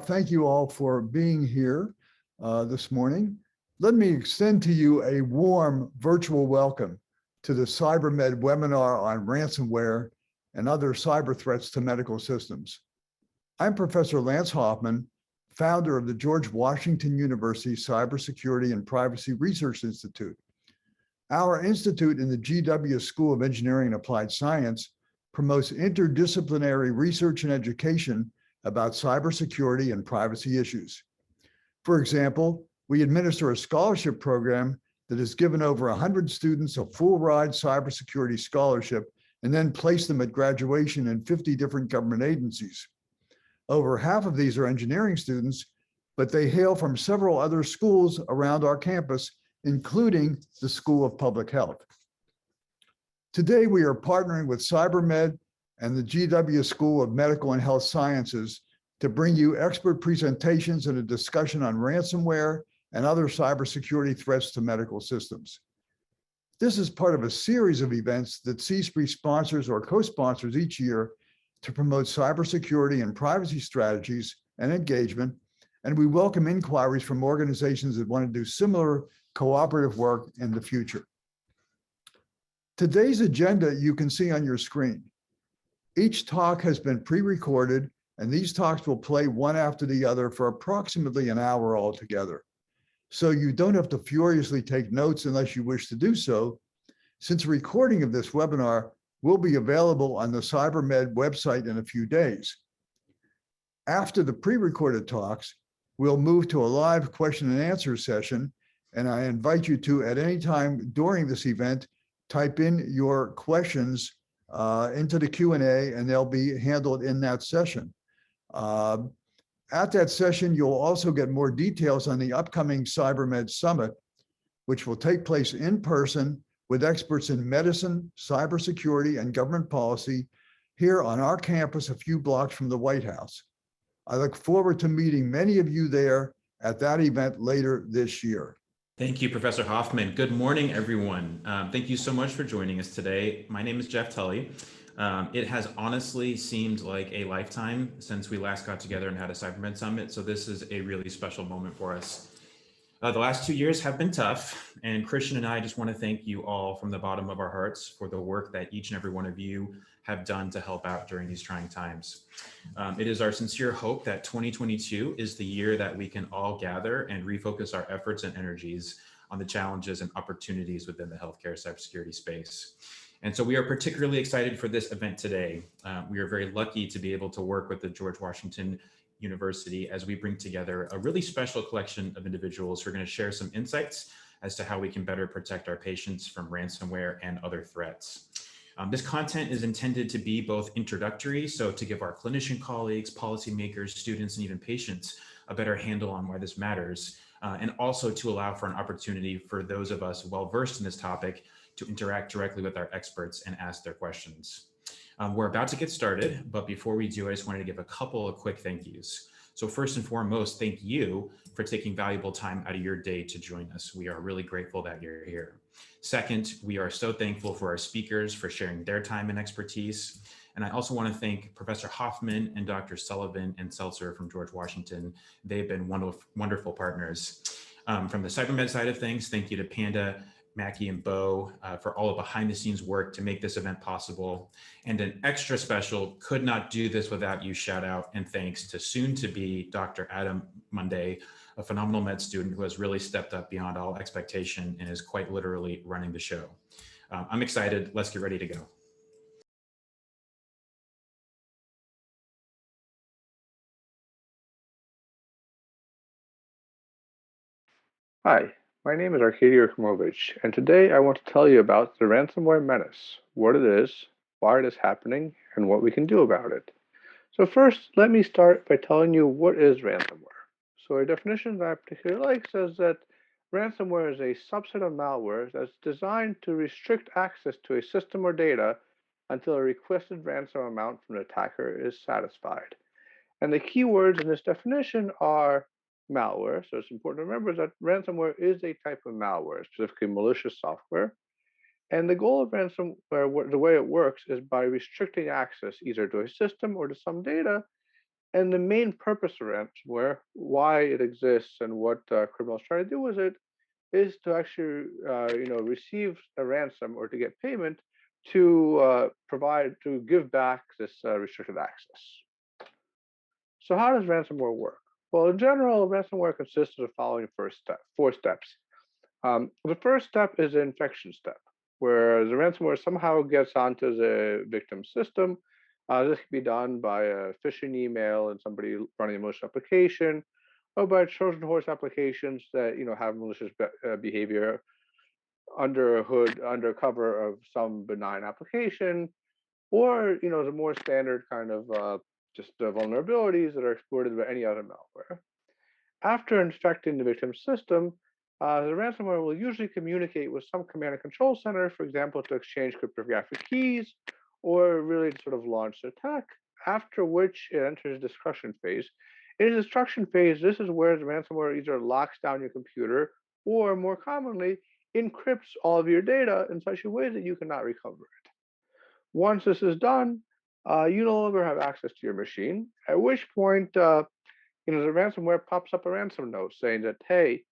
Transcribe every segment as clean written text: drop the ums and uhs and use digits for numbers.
Thank you all for being here this morning. Let me extend to you a warm virtual welcome to the CyberMed webinar on ransomware and other cyber threats to medical systems. I'm Professor Lance Hoffman, founder of the George Washington University Cybersecurity and Privacy Research Institute. Our institute in the GW School of Engineering and Applied Science promotes interdisciplinary research and education about cybersecurity and privacy issues. For example, we administer a scholarship program that has given over 100 students a full-ride cybersecurity scholarship and then placed them at graduation in 50 different government agencies. Over half of these are engineering students, but they hail from several other schools around our campus, including the School of Public Health. Today, we are partnering with CyberMed and the GW School of Medical and Health Sciences to bring you expert presentations and a discussion on ransomware and other cybersecurity threats to medical systems. This is part of a series of events that CSPRI sponsors or co-sponsors each year to promote cybersecurity and privacy strategies and engagement, and we welcome inquiries from organizations that want to do similar cooperative work in the future. Today's agenda you can see on your screen. Each talk has been pre-recorded, and these talks will play one after the other for approximately an hour altogether. So you don't have to furiously take notes unless you wish to do so, since a recording of this webinar will be available on the CyberMed website in a few days. After the pre-recorded talks, we'll move to a live question and answer session, and I invite you to, at any time during this event, type in your questions into the Q&A, and they'll be handled in that session. At that session, you'll also get more details on the upcoming CyberMed Summit, which will take place in person with experts in medicine, cybersecurity, and government policy here on our campus a few blocks from the White House. I look forward to meeting many of you there at that event later this year. Thank you, Professor Hoffman. Good morning, everyone. Thank you so much for joining us today. My name is Jeff Tully. It has honestly seemed like a lifetime since we last got together and had a CyberMed Summit, so this is a really special moment for us. The last 2 years have been tough, and Christian and I just want to thank you all from the bottom of our hearts for the work that each and every one of you have done to help out during these trying times. It is our sincere hope that 2022 is the year that we can all gather and refocus our efforts and energies on the challenges and opportunities within the healthcare cybersecurity space. And so we are particularly excited for this event today. We are very lucky to be able to work with the George Washington University as we bring together a really special collection of individuals who are going to share some insights as to how we can better protect our patients from ransomware and other threats. This content is intended to be both introductory, so to give our clinician colleagues, policymakers, students, and even patients a better handle on why this matters, and also to allow for an opportunity for those of us well-versed in this topic to interact directly with our experts and ask their questions. We're about to get started, but before we do, I just wanted to give a couple of quick thank yous. So first and foremost, thank you for taking valuable time out of your day to join us. We are really grateful that you're here. Second, we are so thankful for our speakers for sharing their time and expertise. And I also want to thank Professor Hoffman and Dr. Sullivan and Seltzer from George Washington. They've been wonderful partners. From the CyberMed side of things, thank you to Panda, Mackie, and Bo for all the behind the scenes work to make this event possible. And an extra special, could not do this without you, shout out and thanks to soon to be Dr. Adam Monday, a phenomenal med student who has really stepped up beyond all expectation and is quite literally running the show. I'm excited, let's get ready to go. Hi, my name is Arkady Yerukhimovic, and today I want to tell you about the ransomware menace, what it is, why it is happening, and what we can do about it. So first, let me start by telling you what is ransomware. So a definition that I particularly like says that ransomware is a subset of malware that's designed to restrict access to a system or data until a requested ransom amount from the attacker is satisfied. And the key words in this definition are malware. So it's important to remember that ransomware is a type of malware, specifically malicious software. And the goal of ransomware, the way it works, is by restricting access either to a system or to some data, And the main purpose of ransomware, why it exists, and what criminals try to do with it, is to actually, receive a ransom or to get payment to to give back this restricted access. So how does ransomware work? Well, in general, ransomware consists of the following four steps. The first step is the infection step, where the ransomware somehow gets onto the victim's system. This can be done by a phishing email and somebody running a malicious application, or by Trojan horse applications that have malicious behavior under a hood, under cover of some benign application, or the more standard kind of just vulnerabilities that are exploited by any other malware. After infecting the victim's system, the ransomware will usually communicate with some command and control center, for example, to exchange cryptographic keys, or really to sort of launch the attack, after which it enters the destruction phase. In the destruction phase, this is where the ransomware either locks down your computer or, more commonly, encrypts all of your data in such a way that you cannot recover it. Once this is done, you no longer have access to your machine, at which point, the ransomware pops up a ransom note saying that, hey,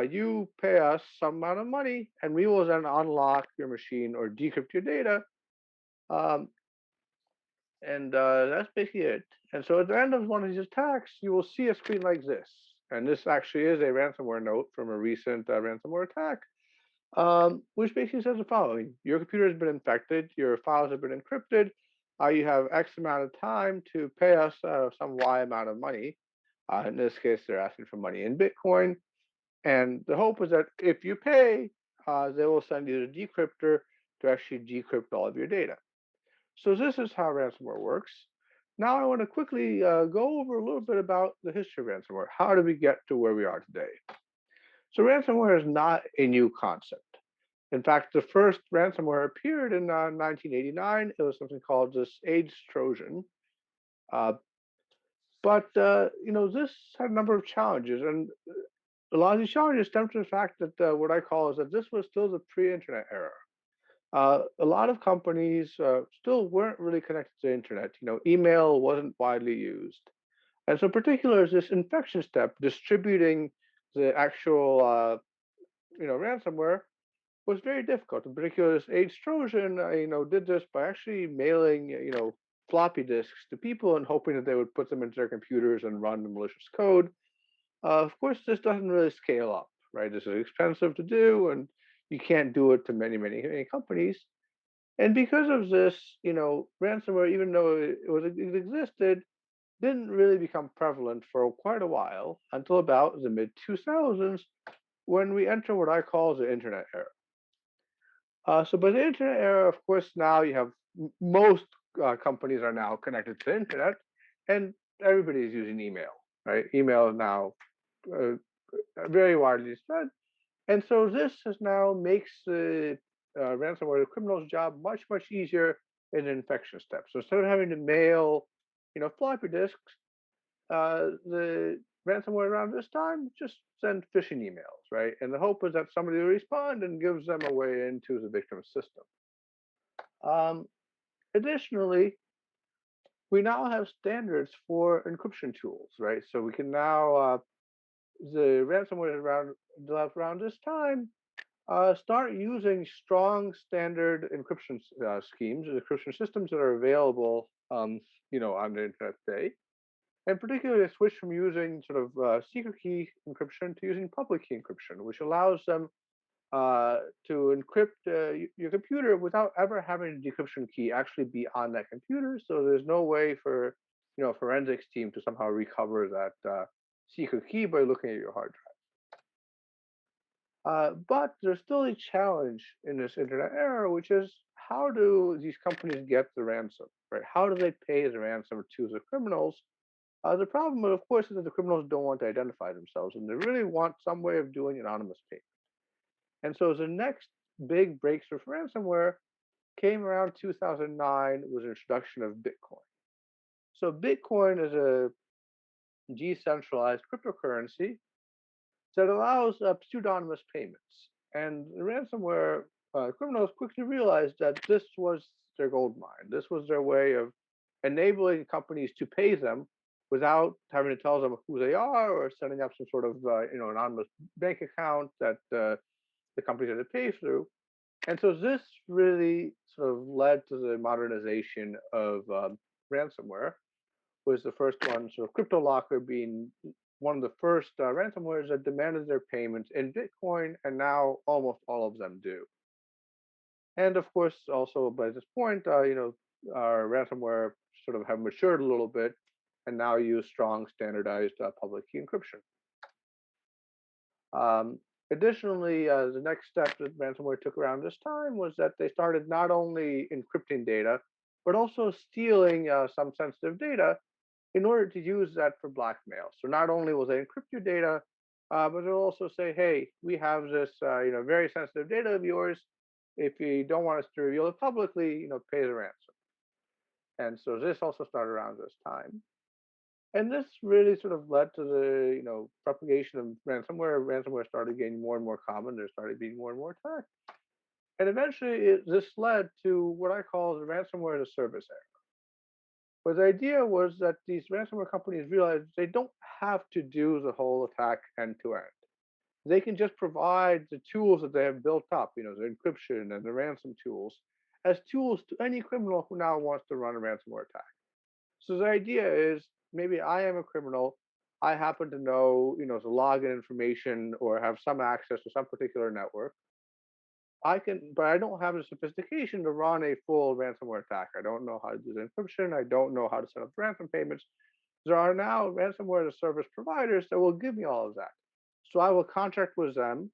you pay us some amount of money and we will then unlock your machine or decrypt your data. Um, and that's basically it. And so at the end of one of these attacks, you will see a screen like this. And this actually is a ransomware note from a recent ransomware attack, which basically says the following: your computer has been infected, your files have been encrypted, you have X amount of time to pay us some Y amount of money. In this case, they're asking for money in Bitcoin. And the hope is that if you pay, they will send you the decryptor to actually decrypt all of your data. So this is how ransomware works. Now I want to quickly go over a little bit about the history of ransomware. How did we get to where we are today? So ransomware is not a new concept. In fact, the first ransomware appeared in 1989. It was something called this AIDS Trojan. But this had a number of challenges, and a lot of these challenges stem from the fact that what I call is that this was still the pre-internet era. A lot of companies still weren't really connected to the internet. Email wasn't widely used, and so in particular, this infection step, distributing the actual ransomware, was very difficult. In particular, this AIDS Trojan, did this by actually mailing, floppy disks to people and hoping that they would put them into their computers and run the malicious code. Of course, this doesn't really scale up, right? This is expensive to do, and you can't do it to many companies. And because of this, ransomware, even though it existed, didn't really become prevalent for quite a while until about the mid 2000s, when we enter what I call the internet era. So by the internet era, of course, now you have most companies are now connected to the internet, and everybody is using email, right? Email is now very widely spread, and so this has now makes the ransomware criminal's job much easier in the infection step. So instead of having to mail, floppy disks, the ransomware around this time just send phishing emails, right? And the hope is that somebody will respond and gives them a way into the victim's system. Additionally, we now have standards for encryption tools, right? So we can now the ransomware around this time start using strong standard encryption schemes, encryption systems that are available, on the internet today. And particularly, they switch from using sort of secret key encryption to using public key encryption, which allows them to encrypt your computer without ever having a decryption key actually be on that computer. So there's no way for a forensics team to somehow recover that secret key by looking at your hard drive. But there's still a challenge in this internet era, which is how do these companies get the ransom, right? How do they pay the ransom to the criminals? The problem, of course, is that the criminals don't want to identify themselves, and they really want some way of doing anonymous payment. And so the next big breakthrough for ransomware came around 2009 with the introduction of Bitcoin. So Bitcoin is a decentralized cryptocurrency that allows pseudonymous payments. And the ransomware criminals quickly realized that this was their gold mine. This was their way of enabling companies to pay them without having to tell them who they are or setting up some sort of anonymous bank account that the companies had to pay through. And so this really sort of led to the modernization of ransomware. Was the first one, sort of CryptoLocker being one of the first ransomwares that demanded their payments in Bitcoin, and now almost all of them do. And of course, also by this point, our ransomware sort of have matured a little bit and now use strong standardized public key encryption. Um, Additionally, the next step that ransomware took around this time was that they started not only encrypting data, but also stealing some sensitive data in order to use that for blackmail. So not only will they encrypt your data, but they'll also say, "Hey, we have this, very sensitive data of yours. If you don't want us to reveal it publicly, pay the ransom." And so this also started around this time. And this really sort of led to the, propagation of ransomware. Ransomware started getting more and more common. There started being more and more attacks. And eventually, this led to what I call the ransomware as a service era. Where the idea was that these ransomware companies realized they don't have to do the whole attack end to end. They can just provide the tools that they have built up, the encryption and the ransom tools, as tools to any criminal who now wants to run a ransomware attack. So the idea is maybe I am a criminal. I happen to know, the login information or have some access to some particular network. I can, but I don't have the sophistication to run a full ransomware attack. I don't know how to do the encryption. I don't know how to set up ransom payments. There are now ransomware as a service providers that will give me all of that. So I will contract with them.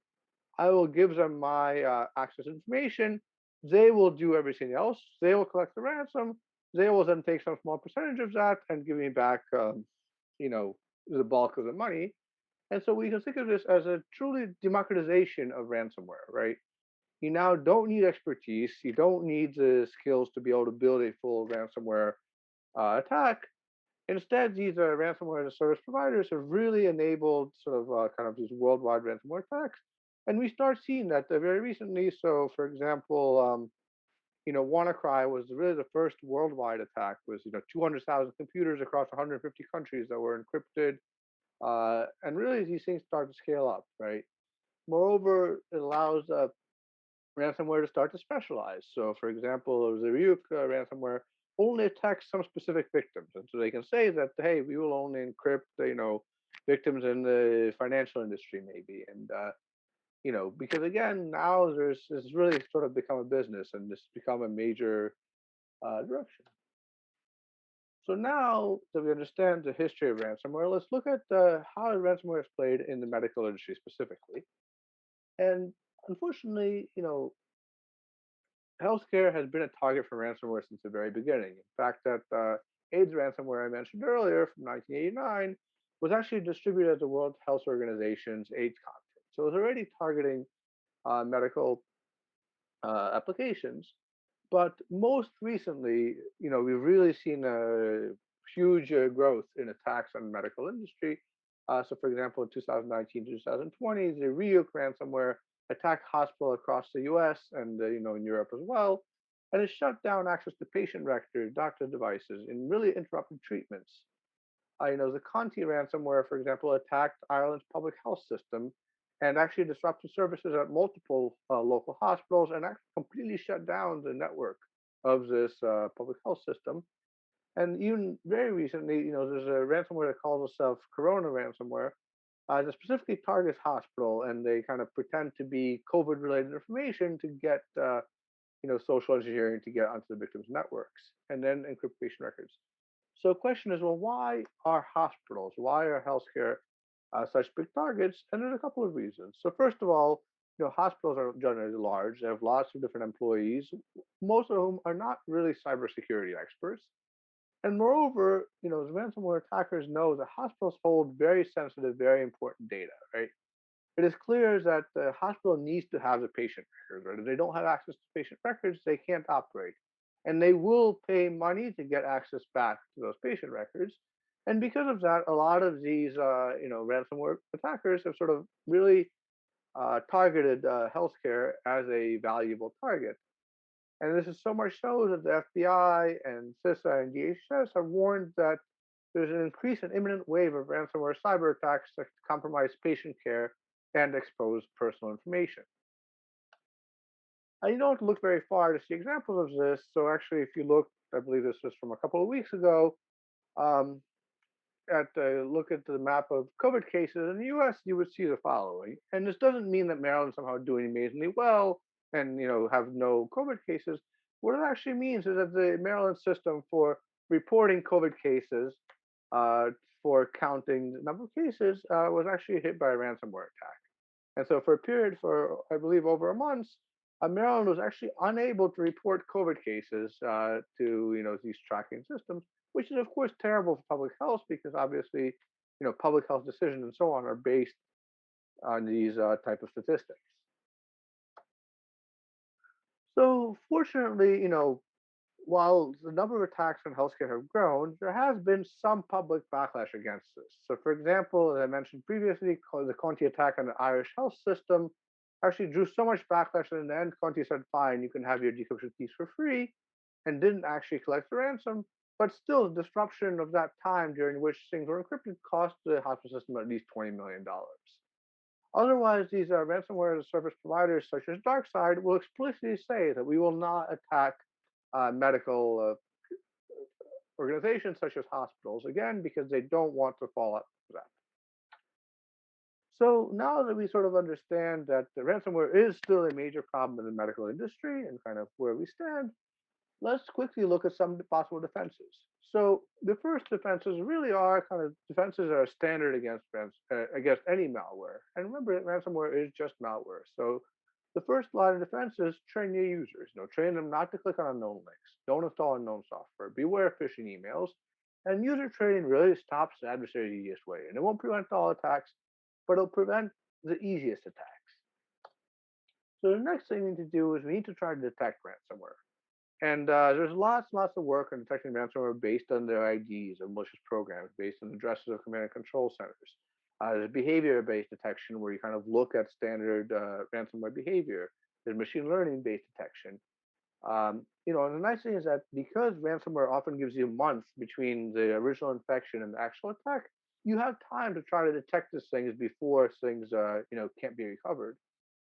I will give them my access information. They will do everything else. They will collect the ransom. They will then take some small percentage of that and give me back, you know, the bulk of the money. And so we can think of this as a truly democratization of ransomware, right? You now don't need expertise. You don't need the skills to be able to build a full ransomware attack. Instead, these ransomware as a service providers have really enabled sort of kind of these worldwide ransomware attacks. And we start seeing that very recently. So, for example, WannaCry was really the first worldwide attack. Was 200,000 computers across 150 countries that were encrypted, and really these things start to scale up, right? Moreover, it allows ransomware to start to specialize. So, for example, the Ryuk ransomware only attacks some specific victims, and so they can say that, hey, we will only encrypt, victims in the financial industry, maybe, and because again, now there's it's really sort of become a business, and it's become a major direction. So now that we understand the history of ransomware, let's look at how ransomware is played in the medical industry specifically. And unfortunately, healthcare has been a target for ransomware since the very beginning. In fact, that AIDS ransomware I mentioned earlier from 1989 was actually distributed as the World Health Organization's AIDS content. So it was already targeting medical applications. But most recently, we've really seen a huge growth in attacks on the medical industry. So, for example, in 2019 to 2020, the Ryuk ransomware attacked hospitals across the U.S. and in Europe as well, and it shut down access to patient records, doctor devices, and really interrupted treatments. The Conti ransomware, for example, attacked Ireland's public health system and actually disrupted services at multiple local hospitals and actually completely shut down the network of this public health system. And even very recently, there's a ransomware that calls itself Corona ransomware that specifically targets hospital, and they kind of pretend to be COVID-related information to get, social engineering to get onto the victims' networks and then encrypt patient records. So the question is, well, why are hospitals, why are healthcare such big targets? And there's a couple of reasons. So first of all, hospitals are generally large. They have lots of different employees, most of whom are not really cybersecurity experts. And moreover, the ransomware attackers know that hospitals hold very sensitive, very important data, right? It is clear that the hospital needs to have the patient records, right? If they don't have access to patient records, they can't operate. And they will pay money to get access back to those patient records. And because of that, a lot of these, ransomware attackers have sort of really targeted healthcare as a valuable target. And this is so much so that the FBI and CISA and DHS have warned that there's an increased and imminent wave of ransomware cyber attacks that compromise patient care and expose personal information. And you don't have to look very far to see examples of this. So actually, if you look, I believe this was from a couple of weeks ago, um, look at the map of COVID cases in the U.S., you would see the following. And this doesn't mean that Maryland's somehow doing amazingly well and have no COVID cases. What it actually means is that the Maryland system for reporting COVID cases, for counting the number of cases, was actually hit by a ransomware attack. And so for a period for, I believe, over a month, Maryland was actually unable to report COVID cases to these tracking systems, which is of course terrible for public health because obviously public health decisions and so on are based on these type of statistics. So fortunately, while the number of attacks on healthcare have grown, there has been some public backlash against this. So for example, as I mentioned previously, the Conti attack on the Irish health system actually drew so much backlash that in the end, Conti said, fine, you can have your decryption keys for free, and didn't actually collect the ransom. But still, the disruption of that time during which things were encrypted cost the hospital system at least $20 million. Otherwise, these ransomware as a service providers such as DarkSide will explicitly say that we will not attack medical organizations such as hospitals, again, because they don't want to fall up for that. So now that we sort of understand that the ransomware is still a major problem in the medical industry and kind of where we stand, let's quickly look at some possible defenses. So the first defenses really are kind of defenses that are standard against any malware. And remember that ransomware is just malware. So the first line of defense is train your users. Train them not to click on unknown links. Don't install unknown software. Beware of phishing emails. And user training really stops the adversary's easiest way. And it won't prevent all attacks, but it'll prevent the easiest attacks. So the next thing we need to do is we need to try to detect ransomware. And there's lots of work on detecting ransomware based on their IDs of malicious programs, based on addresses of command and control centers. There's behavior-based detection where you kind of look at standard ransomware behavior. There's machine learning-based detection. And the nice thing is that because ransomware often gives you months between the original infection and the actual attack, you have time to try to detect these things before things can't be recovered.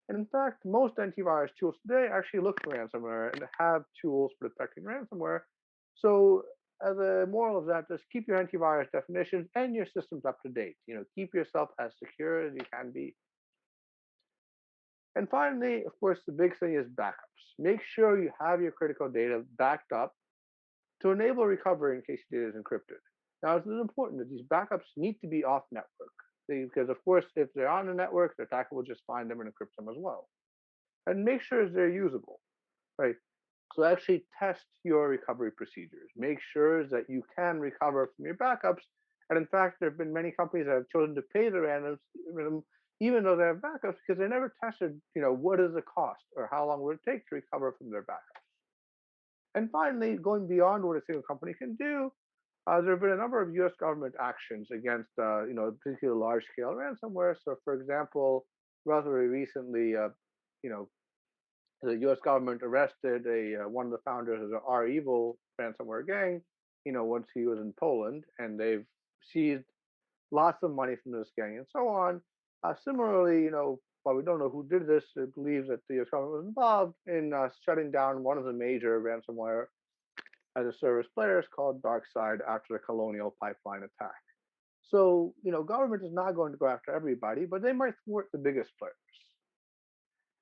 And in fact, most antivirus tools today actually look for ransomware and have tools for detecting ransomware. So as a moral of that, just keep your antivirus definitions and your systems up to date. Keep yourself as secure as you can be. And finally, of course, the big thing is backups. Make sure you have your critical data backed up to enable recovery in case your data is encrypted. Now, it's important that these backups need to be off network. Because of course, if they're on the network, the attacker will just find them and encrypt them as well. And make sure they're usable, right? So actually test your recovery procedures. Make sure that you can recover from your backups. And in fact, there have been many companies that have chosen to pay the ransom even though they have backups because they never tested, what is the cost or how long would it take to recover from their backups. And finally, going beyond what a single company can do, there have been a number of U.S. government actions against, particularly large-scale ransomware. So, for example, relatively recently, the U.S. government arrested one of the founders of the REvil ransomware gang, once he was in Poland, and they've seized lots of money from this gang and so on. Similarly, while we don't know who did this, it believes that the U.S. government was involved in shutting down one of the major ransomware as a service players called DarkSide after the Colonial Pipeline attack. So, government is not going to go after everybody, but they might thwart the biggest players.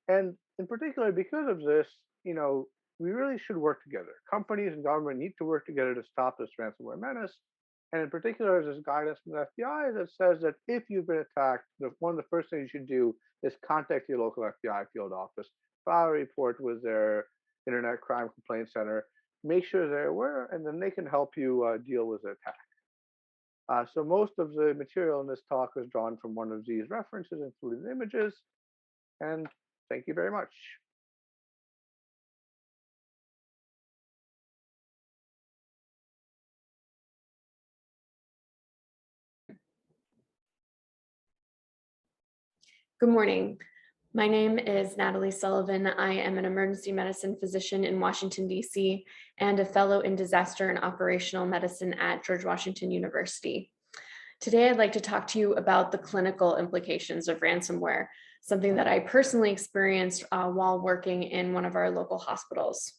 And in particular, because of this, we really should work together. Companies and government need to work together to stop this ransomware menace. And in particular, there's guidance from the FBI that says that if you've been attacked, one of the first things you should do is contact your local FBI field office, file a report with their Internet Crime Complaint Center, make sure they're aware, and then they can help you deal with the attack. So most of the material in this talk is drawn from one of these references, including the images. And thank you very much. Good morning. My name is Natalie Sullivan. I am an emergency medicine physician in Washington, D.C., and a fellow in disaster and operational medicine at George Washington University. Today, I'd like to talk to you about the clinical implications of ransomware, something that I personally experienced while working in one of our local hospitals.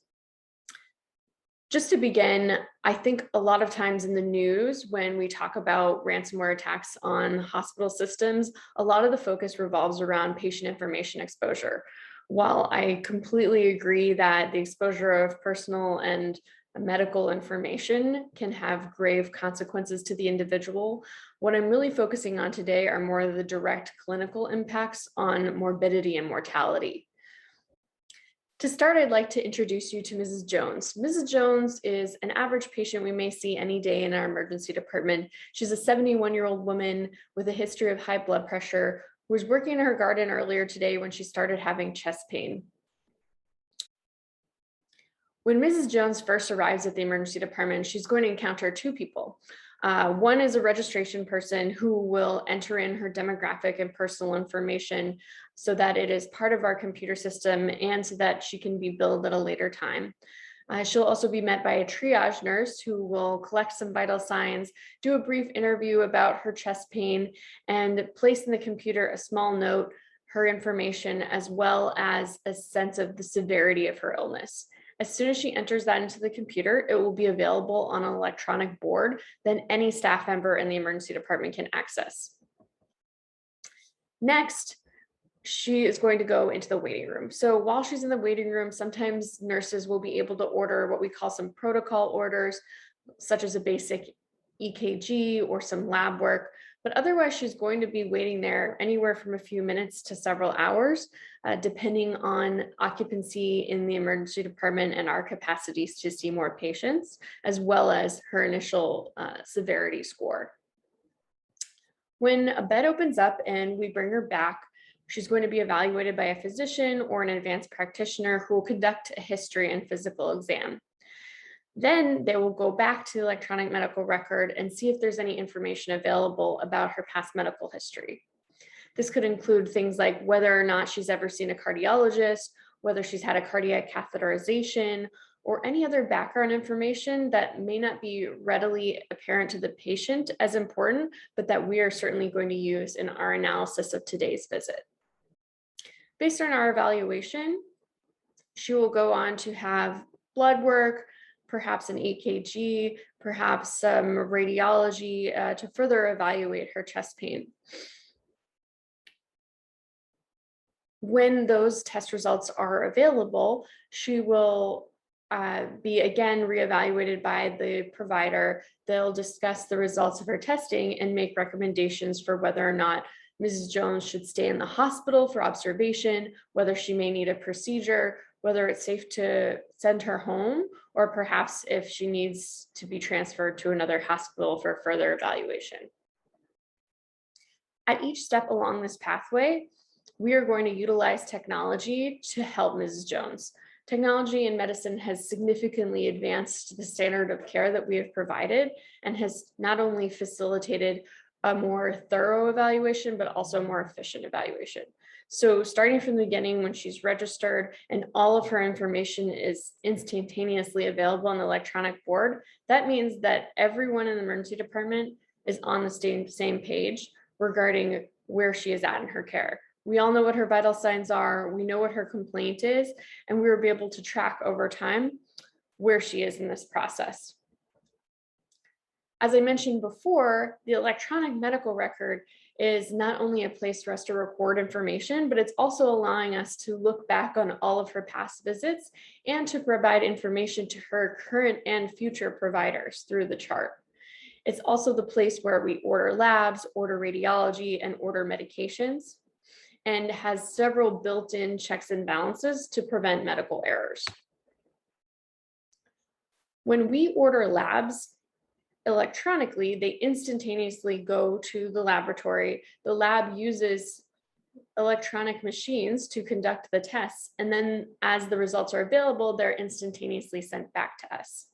Just to begin, I think a lot of times in the news, when we talk about ransomware attacks on hospital systems, a lot of the focus revolves around patient information exposure. While I completely agree that the exposure of personal and medical information can have grave consequences to the individual, what I'm really focusing on today are more of the direct clinical impacts on morbidity and mortality. To start, I'd like to introduce you to Mrs. Jones. Mrs. Jones is an average patient we may see any day in our emergency department. She's a 71-year-old woman with a history of high blood pressure who was working in her garden earlier today when she started having chest pain. When Mrs. Jones first arrives at the emergency department, she's going to encounter two people. One is a registration person who will enter in her demographic and personal information so that it is part of our computer system and so that she can be billed at a later time. She'll also be met by a triage nurse who will collect some vital signs, do a brief interview about her chest pain, and place in the computer a small note, her information, as well as a sense of the severity of her illness. As soon as she enters that into the computer, it will be available on an electronic board that any staff member in the emergency department can access. Next, she is going to go into the waiting room. So while she's in the waiting room, sometimes nurses will be able to order what we call some protocol orders, such as a basic EKG or some lab work. But otherwise, she's going to be waiting there anywhere from a few minutes to several hours, depending on occupancy in the emergency department and our capacities to see more patients, as well as her initial severity score. When a bed opens up and we bring her back, she's going to be evaluated by a physician or an advanced practitioner who will conduct a history and physical exam. Then they will go back to the electronic medical record and see if there's any information available about her past medical history. This could include things like whether or not she's ever seen a cardiologist, whether she's had a cardiac catheterization, or any other background information that may not be readily apparent to the patient as important, but that we are certainly going to use in our analysis of today's visit. Based on our evaluation, she will go on to have blood work, perhaps an EKG, perhaps some radiology to further evaluate her chest pain. When those test results are available, she will be again reevaluated by the provider. They'll discuss the results of her testing and make recommendations for whether or not Mrs. Jones should stay in the hospital for observation, whether she may need a procedure, whether it's safe to send her home, or perhaps if she needs to be transferred to another hospital for further evaluation. At each step along this pathway, we are going to utilize technology to help Mrs. Jones. Technology in medicine has significantly advanced the standard of care that we have provided and has not only facilitated a more thorough evaluation, but also more efficient evaluation. So starting from the beginning when she's registered and all of her information is instantaneously available on the electronic board, that means that everyone in the emergency department is on the same page regarding where she is at in her care. We all know what her vital signs are, we know what her complaint is, and we will be able to track over time where she is in this process. As I mentioned before, the electronic medical record is not only a place for us to record information, but it's also allowing us to look back on all of her past visits and to provide information to her current and future providers through the chart. It's also the place where we order labs, order radiology, and order medications, and has several built-in checks and balances to prevent medical errors. When we order labs electronically, they instantaneously go to the laboratory. The lab uses electronic machines to conduct the tests, and then as the results are available, they're instantaneously sent back to us.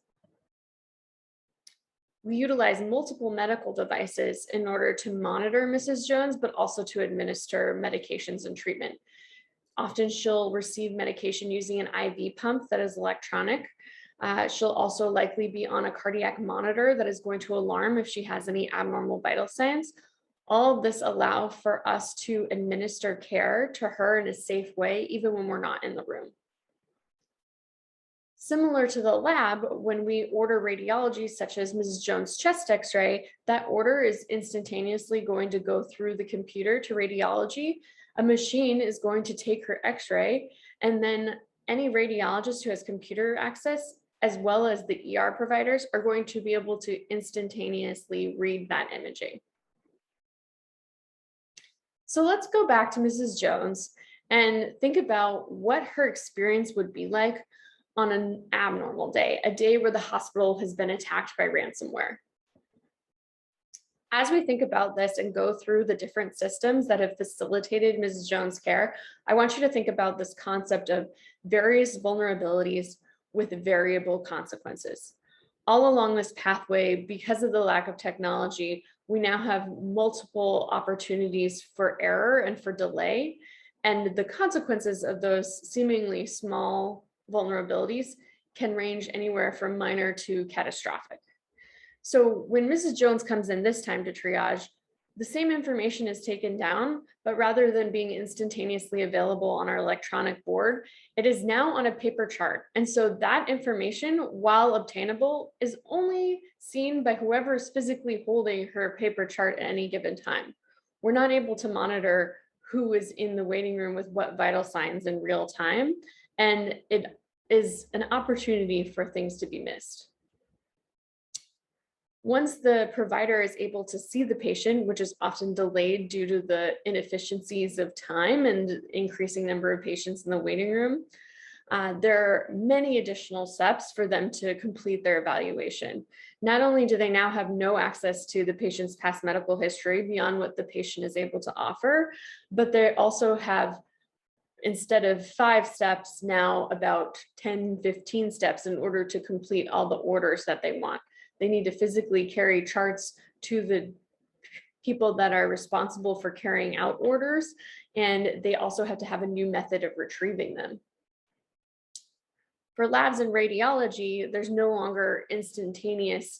We utilize multiple medical devices in order to monitor Mrs. Jones, but also to administer medications and treatment. Often she'll receive medication using an IV pump that is electronic. She'll also likely be on a cardiac monitor that is going to alarm if she has any abnormal vital signs. All of this allow for us to administer care to her in a safe way, even when we're not in the room. Similar to the lab, when we order radiology, such as Mrs. Jones' chest x-ray, that order is instantaneously going to go through the computer to radiology. A machine is going to take her x-ray, and then any radiologist who has computer access, as well as the ER providers, are going to be able to instantaneously read that imaging. So let's go back to Mrs. Jones and think about what her experience would be like on an abnormal day, a day where the hospital has been attacked by ransomware. As we think about this and go through the different systems that have facilitated Mrs. Jones' care, I want you to think about this concept of various vulnerabilities with variable consequences. All along this pathway, because of the lack of technology, we now have multiple opportunities for error and for delay, and the consequences of those seemingly small vulnerabilities can range anywhere from minor to catastrophic. So when Mrs. Jones comes in this time to triage, the same information is taken down, but rather than being instantaneously available on our electronic board, it is now on a paper chart. And so that information, while obtainable, is only seen by whoever is physically holding her paper chart at any given time. We're not able to monitor who is in the waiting room with what vital signs in real time, and it is an opportunity for things to be missed. Once the provider is able to see the patient, which is often delayed due to the inefficiencies of time and increasing number of patients in the waiting room, there are many additional steps for them to complete their evaluation. Not only do they now have no access to the patient's past medical history beyond what the patient is able to offer, but they also have, instead of 5 steps, now about 10, 15 steps in order to complete all the orders that they want. They need to physically carry charts to the people that are responsible for carrying out orders, and they also have to have a new method of retrieving them. For labs and radiology, there's no longer instantaneous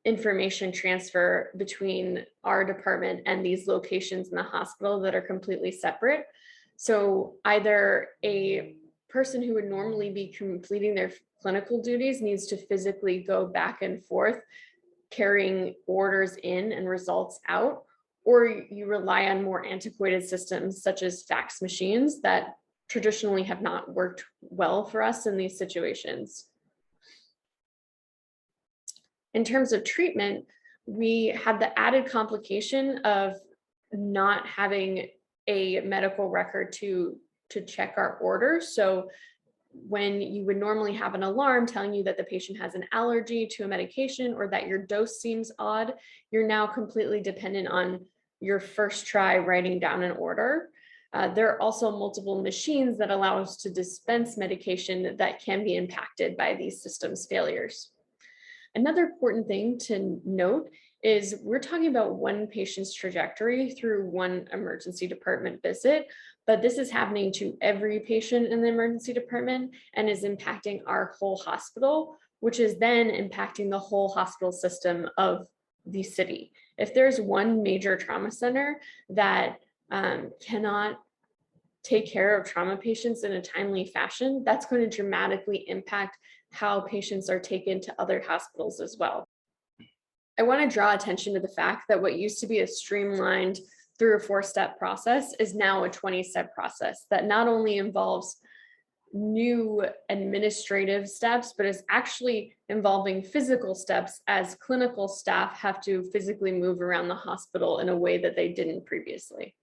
information transfer between our department and these locations in the hospital that are completely separate. So either a person who would normally be completing their clinical duties needs to physically go back and forth, carrying orders in and results out, or you rely on more antiquated systems such as fax machines that traditionally have not worked well for us in these situations. In terms of treatment, we had the added complication of not having a medical record to check our orders. So when you would normally have an alarm telling you that the patient has an allergy to a medication or that your dose seems odd, you're now completely dependent on your first try writing down an order. There are also multiple machines that allow us to dispense medication that can be impacted by these systems failures. Another important thing to note is we're talking about one patient's trajectory through one emergency department visit, but this is happening to every patient in the emergency department and is impacting our whole hospital, which is then impacting the whole hospital system of the city. If there's one major trauma center that cannot take care of trauma patients in a timely fashion, that's going to dramatically impact how patients are taken to other hospitals as well. I want to draw attention to the fact that what used to be a streamlined 3 or 4 step process is now a 20-step process that not only involves new administrative steps, but is actually involving physical steps as clinical staff have to physically move around the hospital in a way that they didn't previously.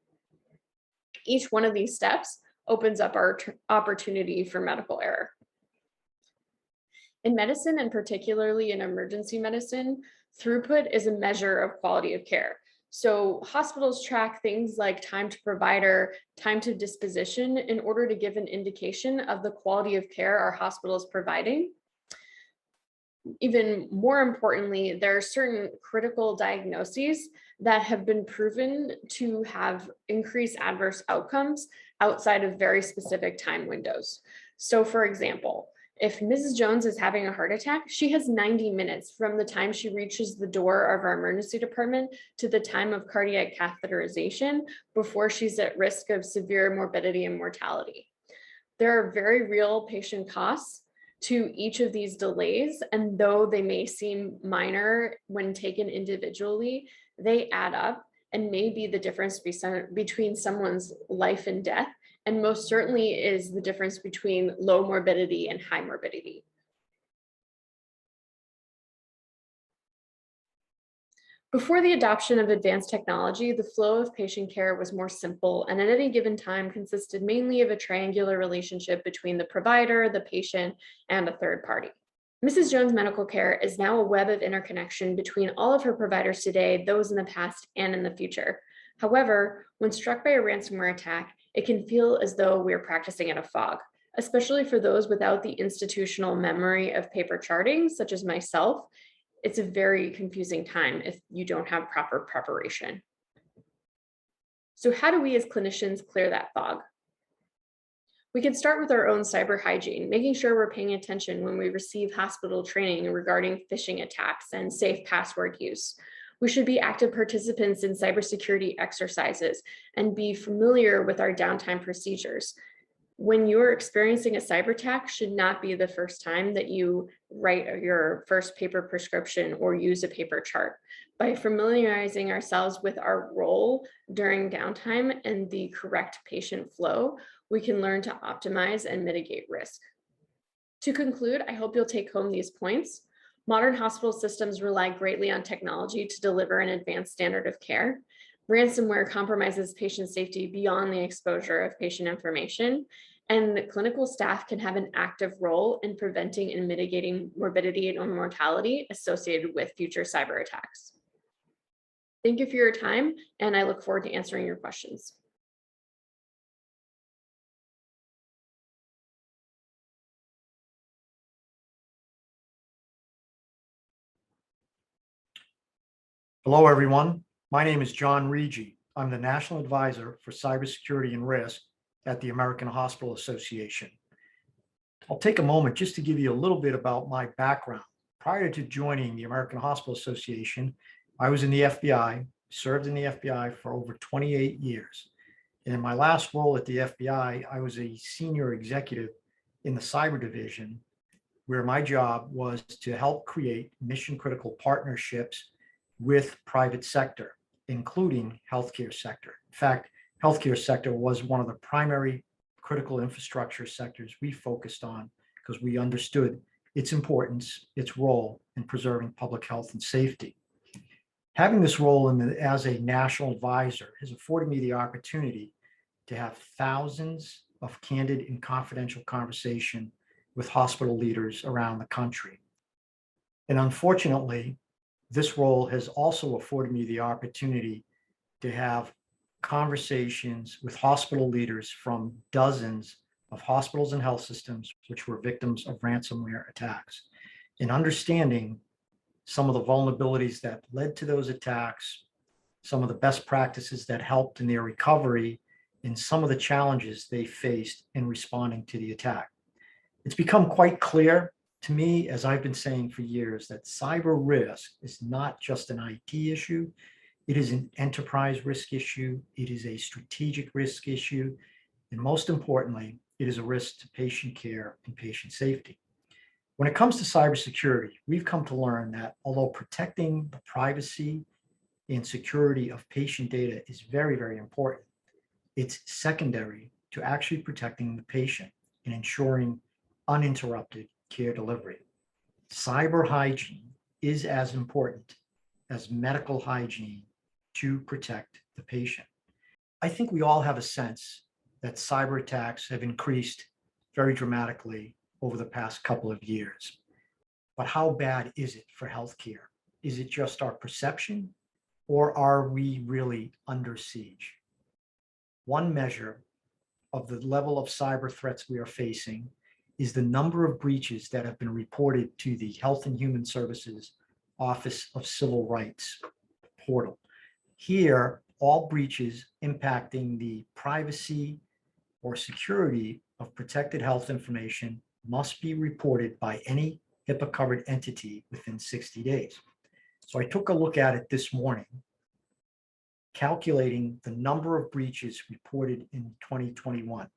Each one of these steps opens up our opportunity for medical error. In medicine, and particularly in emergency medicine, throughput is a measure of quality of care. So hospitals track things like time to provider, time to disposition in order to give an indication of the quality of care our hospital is providing. even more importantly, there are certain critical diagnoses that have been proven to have increased adverse outcomes outside of very specific time windows. So for example, if Mrs. Jones is having a heart attack, she has 90 minutes from the time she reaches the door of our emergency department to the time of cardiac catheterization before she's at risk of severe morbidity and mortality. There are very real patient costs to each of these delays, and though they may seem minor when taken individually, they add up and may be the difference between someone's life and death, and most certainly is the difference between low morbidity and high morbidity. Before the adoption of advanced technology, the flow of patient care was more simple and at any given time consisted mainly of a triangular relationship between the provider, the patient, and a third party. Mrs. Jones' medical care is now a web of interconnection between all of her providers today, those in the past and in the future. However, when struck by a ransomware attack, it can feel as though we're practicing in a fog, especially for those without the institutional memory of paper charting, such as myself. It's a very confusing time if you don't have proper preparation. So how do we as clinicians clear that fog? We can start with our own cyber hygiene, making sure we're paying attention when we receive hospital training regarding phishing attacks and safe password use. We should be active participants in cybersecurity exercises and be familiar with our downtime procedures. When you're experiencing a cyber attack, should not be the first time that you write your first paper prescription or use a paper chart. By familiarizing ourselves with our role during downtime and the correct patient flow, we can learn to optimize and mitigate risk. To conclude, I hope you'll take home these points. Modern hospital systems rely greatly on technology to deliver an advanced standard of care. Ransomware compromises patient safety beyond the exposure of patient information, and the clinical staff can have an active role in preventing and mitigating morbidity and mortality associated with future cyber attacks. Thank you for your time, and I look forward to answering your questions. Hello, everyone. My name is John Riggi. I'm the National Advisor for Cybersecurity and Risk at the American Hospital Association. I'll take a moment just to give you a little bit about my background. Prior to joining the American Hospital Association, I was in the FBI, served in the FBI for over 28 years. And in my last role at the FBI, I was a senior executive in the cyber division, where my job was to help create mission-critical partnerships with private sector, including healthcare sector. In fact, healthcare sector was one of the primary critical infrastructure sectors we focused on because we understood its importance, its role in preserving public health and safety. Having this role as a national advisor has afforded me the opportunity to have thousands of candid and confidential conversation with hospital leaders around the country. And unfortunately, this role has also afforded me the opportunity to have conversations with hospital leaders from dozens of hospitals and health systems which were victims of ransomware attacks, and understanding some of the vulnerabilities that led to those attacks, some of the best practices that helped in their recovery, and some of the challenges they faced in responding to the attack. It's become quite clear to me, as I've been saying for years, that cyber risk is not just an IT issue. It is an enterprise risk issue. It is a strategic risk issue. And most importantly, it is a risk to patient care and patient safety. When it comes to cybersecurity, we've come to learn that although protecting the privacy and security of patient data is very, very important, it's secondary to actually protecting the patient and ensuring uninterrupted care delivery. Cyber hygiene is as important as medical hygiene to protect the patient. I think we all have a sense that cyber attacks have increased very dramatically over the past couple of years. But how bad is it for healthcare? Is it just our perception, or are we really under siege? One measure of the level of cyber threats we are facing is the number of breaches that have been reported to the Health and Human Services Office of Civil Rights portal. Here, all breaches impacting the privacy or security of protected health information must be reported by any HIPAA-covered entity within 60 days. So I took a look at it this morning, calculating the number of breaches reported in 2021.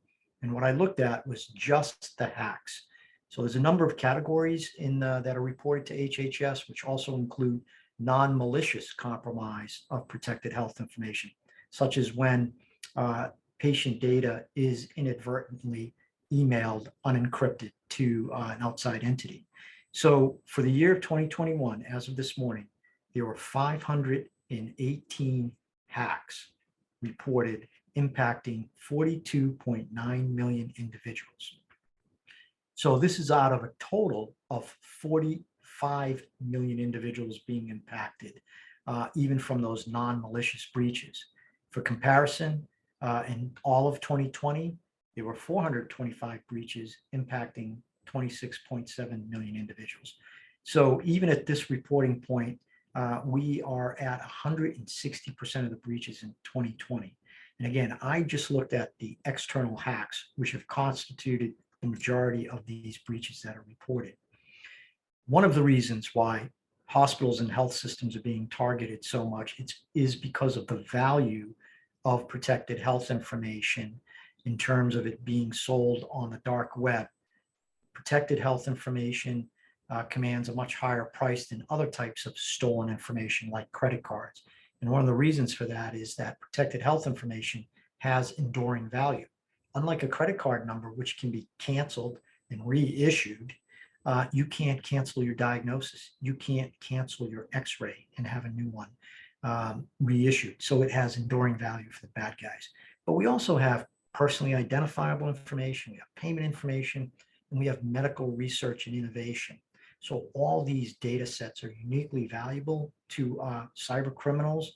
And what I looked at was just the hacks. So there's a number of categories that are reported to HHS, which also include non-malicious compromise of protected health information, such as when patient data is inadvertently emailed unencrypted to an outside entity. So for the year of 2021, as of this morning, there were 518 hacks reported impacting 42.9 million individuals. So this is out of a total of 45 million individuals being impacted, even from those non-malicious breaches. For comparison, in all of 2020, there were 425 breaches impacting 26.7 million individuals. So even at this reporting point, we are at 160% of the breaches in 2020. And again, I just looked at the external hacks, which have constituted the majority of these breaches that are reported. One of the reasons why hospitals and health systems are being targeted so much is because of the value of protected health information in terms of it being sold on the dark web. Protected health information commands a much higher price than other types of stolen information like credit cards. And one of the reasons for that is that protected health information has enduring value. Unlike a credit card number, which can be canceled and reissued, you can't cancel your diagnosis. You can't cancel your x-ray and have a new one reissued. So it has enduring value for the bad guys. But we also have personally identifiable information, we have payment information, and we have medical research and innovation. So all these data sets are uniquely valuable to cyber criminals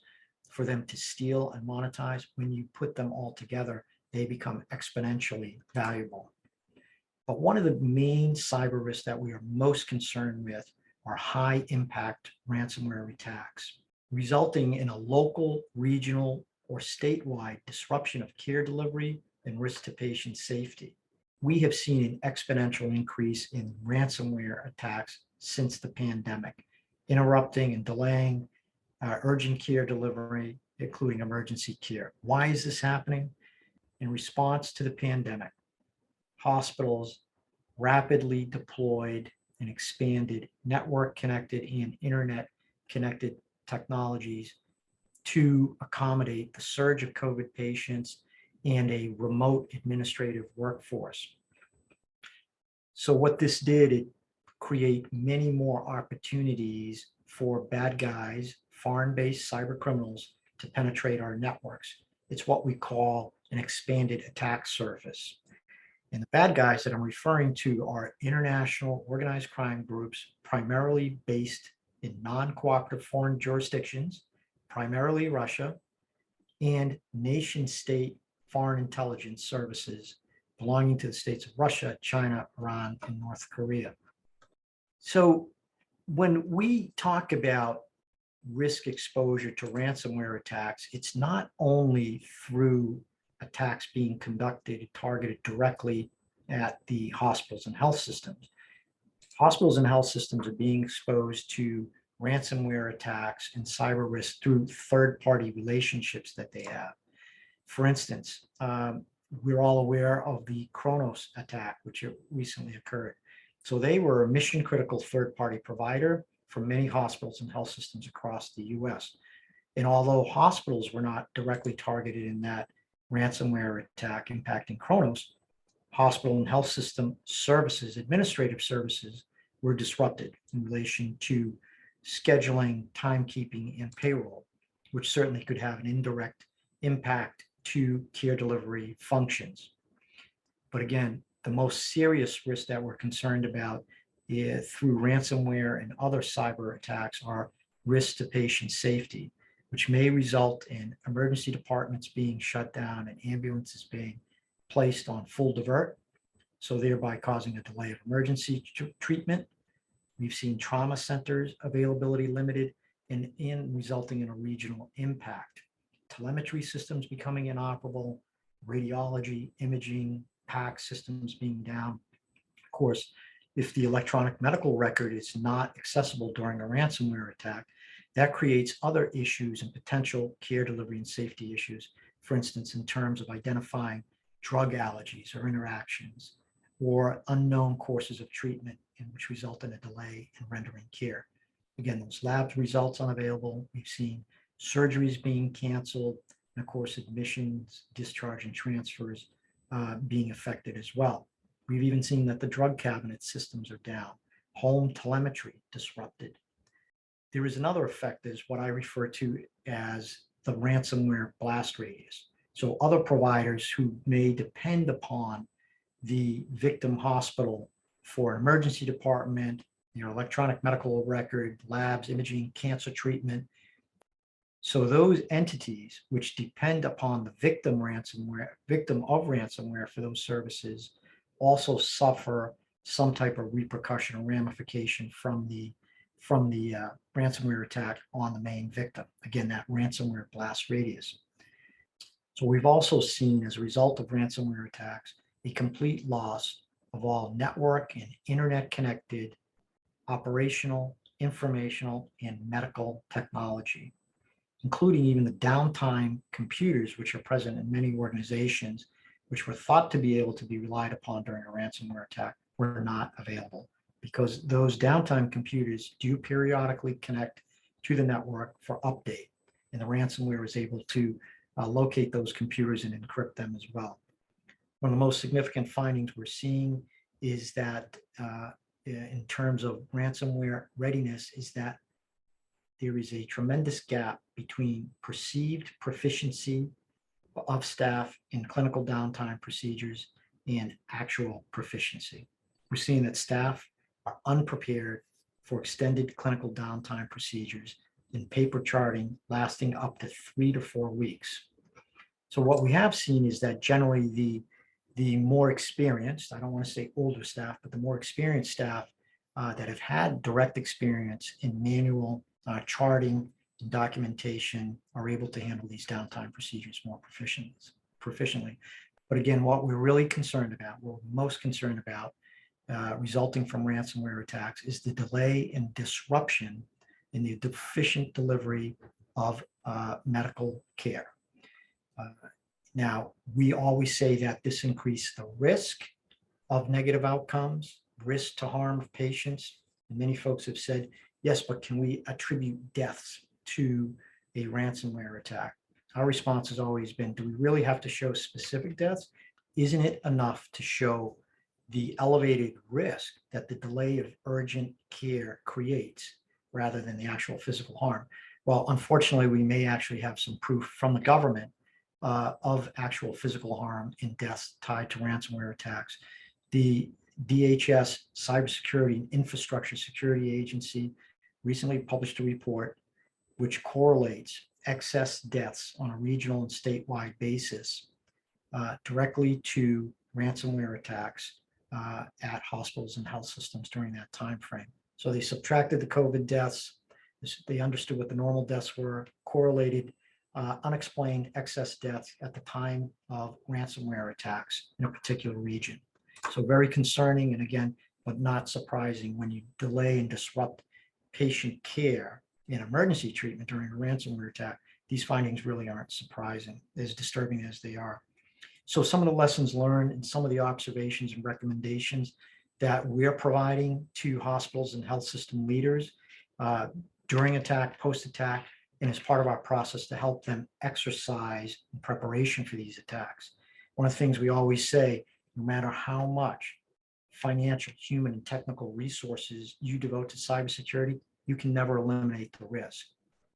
for them to steal and monetize. When you put them all together, they become exponentially valuable. But one of the main cyber risks that we are most concerned with are high impact ransomware attacks, resulting in a local, regional, or statewide disruption of care delivery and risk to patient safety. We have seen an exponential increase in ransomware attacks since the pandemic, interrupting and delaying urgent care delivery, including emergency care. Why is this happening? In response to the pandemic, hospitals rapidly deployed and expanded network connected and internet connected technologies to accommodate the surge of COVID patients and a remote administrative workforce. So what this did, it create many more opportunities for bad guys, foreign-based cyber criminals to penetrate our networks. It's what we call an expanded attack surface. And the bad guys that I'm referring to are international organized crime groups, primarily based in non-cooperative foreign jurisdictions, primarily Russia, and nation-state foreign intelligence services belonging to the states of Russia, China, Iran, and North Korea. So when we talk about risk exposure to ransomware attacks, it's not only through attacks being conducted, targeted directly at the hospitals and health systems. Hospitals and health systems are being exposed to ransomware attacks and cyber risk through third-party relationships that they have. For instance, we're all aware of the Kronos attack, which recently occurred. So they were a mission-critical third-party provider for many hospitals and health systems across the US. And although hospitals were not directly targeted in that ransomware attack impacting Kronos, hospital and health system services, administrative services, were disrupted in relation to scheduling, timekeeping, and payroll, which certainly could have an indirect impact to care delivery functions. But again, the most serious risk that we're concerned about through ransomware and other cyber attacks are risks to patient safety, which may result in emergency departments being shut down and ambulances being placed on full divert, so thereby causing a delay of emergency treatment. We've seen trauma centers availability limited and resulting in a regional impact. Telemetry systems becoming inoperable, radiology, imaging, PACS systems being down. Of course, if the electronic medical record is not accessible during a ransomware attack, that creates other issues and potential care delivery and safety issues. For instance, in terms of identifying drug allergies or interactions, or unknown courses of treatment, which result in a delay in rendering care. Again, those labs results unavailable. We've seen surgeries being canceled, and of course, admissions, discharge, and transfers being affected as well. We've even seen that the drug cabinet systems are down, home telemetry disrupted. There is another effect, is what I refer to as the ransomware blast radius. So other providers who may depend upon the victim hospital for an emergency department, electronic medical record, labs, imaging, cancer treatment. So those entities which depend upon the victim of ransomware for those services also suffer some type of repercussion or ramification from the ransomware attack on the main victim. Again, that ransomware blast radius. So we've also seen, as a result of ransomware attacks, a complete loss of all network and internet connected operational, informational, and medical technology, including even the downtime computers, which are present in many organizations, which were thought to be able to be relied upon during a ransomware attack, were not available, because those downtime computers do periodically connect to the network for update, and the ransomware is able to locate those computers and encrypt them as well. One of the most significant findings we're seeing is that in terms of ransomware readiness, is that there is a tremendous gap between perceived proficiency of staff in clinical downtime procedures and actual proficiency. We're seeing that staff are unprepared for extended clinical downtime procedures in paper charting lasting up to 3 to 4 weeks. So what we have seen is that generally the more experienced, I don't want to say older staff, but the more experienced staff that have had direct experience in manual charting and documentation are able to handle these downtime procedures more proficiently. But again, what we're really concerned about, we're most concerned about resulting from ransomware attacks, is the delay and disruption in the deficient delivery of medical care. Now, we always say that this increased the risk of negative outcomes, risk to harm of patients. And many folks have said, yes, but can we attribute deaths to a ransomware attack? Our response has always been, do we really have to show specific deaths? Isn't it enough to show the elevated risk that the delay of urgent care creates rather than the actual physical harm? Well, unfortunately, we may actually have some proof from the government of actual physical harm and deaths tied to ransomware attacks. The DHS Cybersecurity and Infrastructure Security Agency recently published a report which correlates excess deaths on a regional and statewide basis directly to ransomware attacks at hospitals and health systems during that time frame. So they subtracted the COVID deaths. They understood what the normal deaths were, correlated unexplained excess deaths at the time of ransomware attacks in a particular region. So very concerning, and again, but not surprising when you delay and disrupt patient care in emergency treatment during a ransomware attack. These findings really aren't surprising, as disturbing as they are. So some of the lessons learned and some of the observations and recommendations that we're providing to hospitals and health system leaders during attack, post-attack, and as part of our process to help them exercise in preparation for these attacks. One of the things we always say, no matter how much financial, human, and technical resources you devote to cybersecurity, you can never eliminate the risk.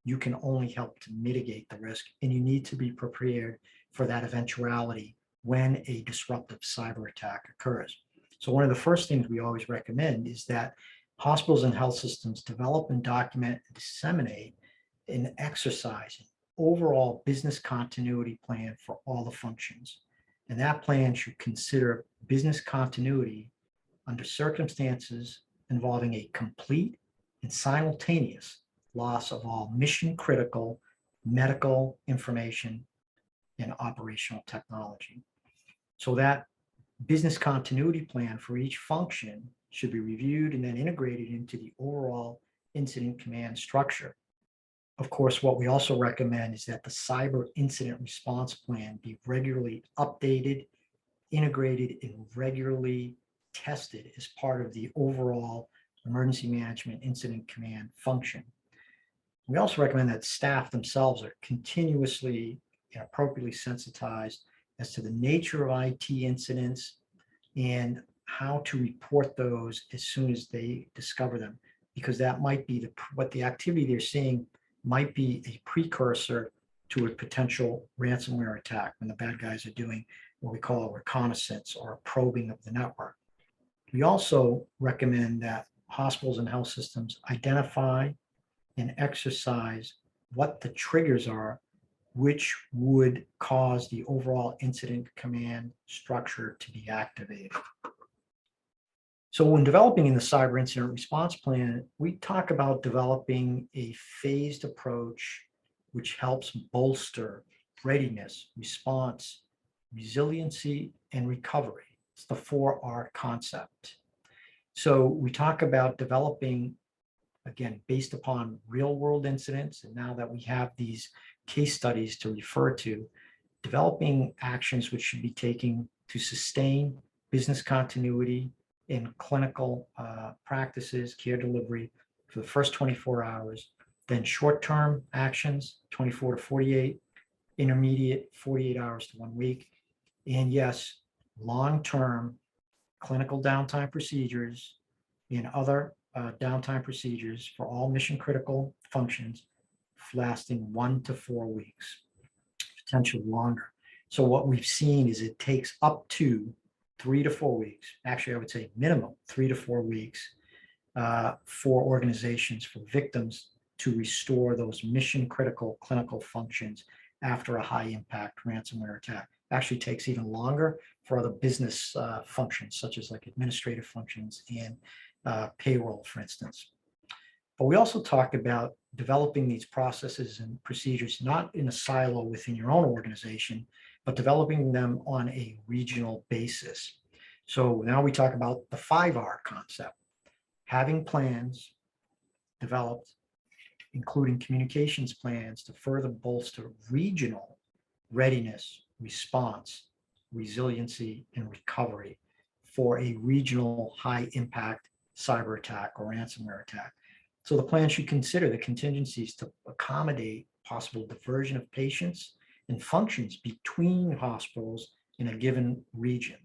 You can only help to mitigate the risk, and you need to be prepared for that eventuality when a disruptive cyber attack occurs. So one of the first things we always recommend is that hospitals and health systems develop and document and disseminate an exercise, an overall business continuity plan for all the functions. And that plan should consider business continuity under circumstances involving a complete and simultaneous loss of all mission critical medical information and operational technology. So that business continuity plan for each function should be reviewed and then integrated into the overall incident command structure. Of course, what we also recommend is that the cyber incident response plan be regularly updated, integrated, and regularly tested as part of the overall emergency management incident command function. We also recommend that staff themselves are continuously and appropriately sensitized as to the nature of IT incidents and how to report those as soon as they discover them, because that might be what the activity they're seeing might be a precursor to a potential ransomware attack when the bad guys are doing what we call a reconnaissance or a probing of the network. We also recommend that hospitals and health systems identify and exercise what the triggers are which would cause the overall incident command structure to be activated. So when developing in the cyber incident response plan, we talk about developing a phased approach which helps bolster readiness, response, resiliency, and recovery. It's the 4R concept. So we talk about developing, again, based upon real world incidents. And now that we have these case studies to refer to, developing actions which should be taken to sustain business continuity in clinical practices, care delivery for the first 24 hours, then short-term actions, 24 to 48, intermediate, 48 hours to 1 week, and yes, long-term clinical downtime procedures and other downtime procedures for all mission critical functions lasting 1 to 4 weeks, potentially longer. So what we've seen is it takes up to 3 to 4 weeks, actually I would say minimum 3 to 4 weeks for organizations, for victims to restore those mission critical clinical functions after a high impact ransomware attack. Actually takes even longer for other business functions, such as like administrative functions and payroll, for instance. But we also talk about developing these processes and procedures, not in a silo within your own organization, but developing them on a regional basis. So now we talk about the 5R concept, having plans developed, including communications plans to further bolster regional readiness, response, resiliency, and recovery for a regional high impact cyber attack or ransomware attack. So the plan should consider the contingencies to accommodate possible diversion of patients and functions between hospitals in a given region.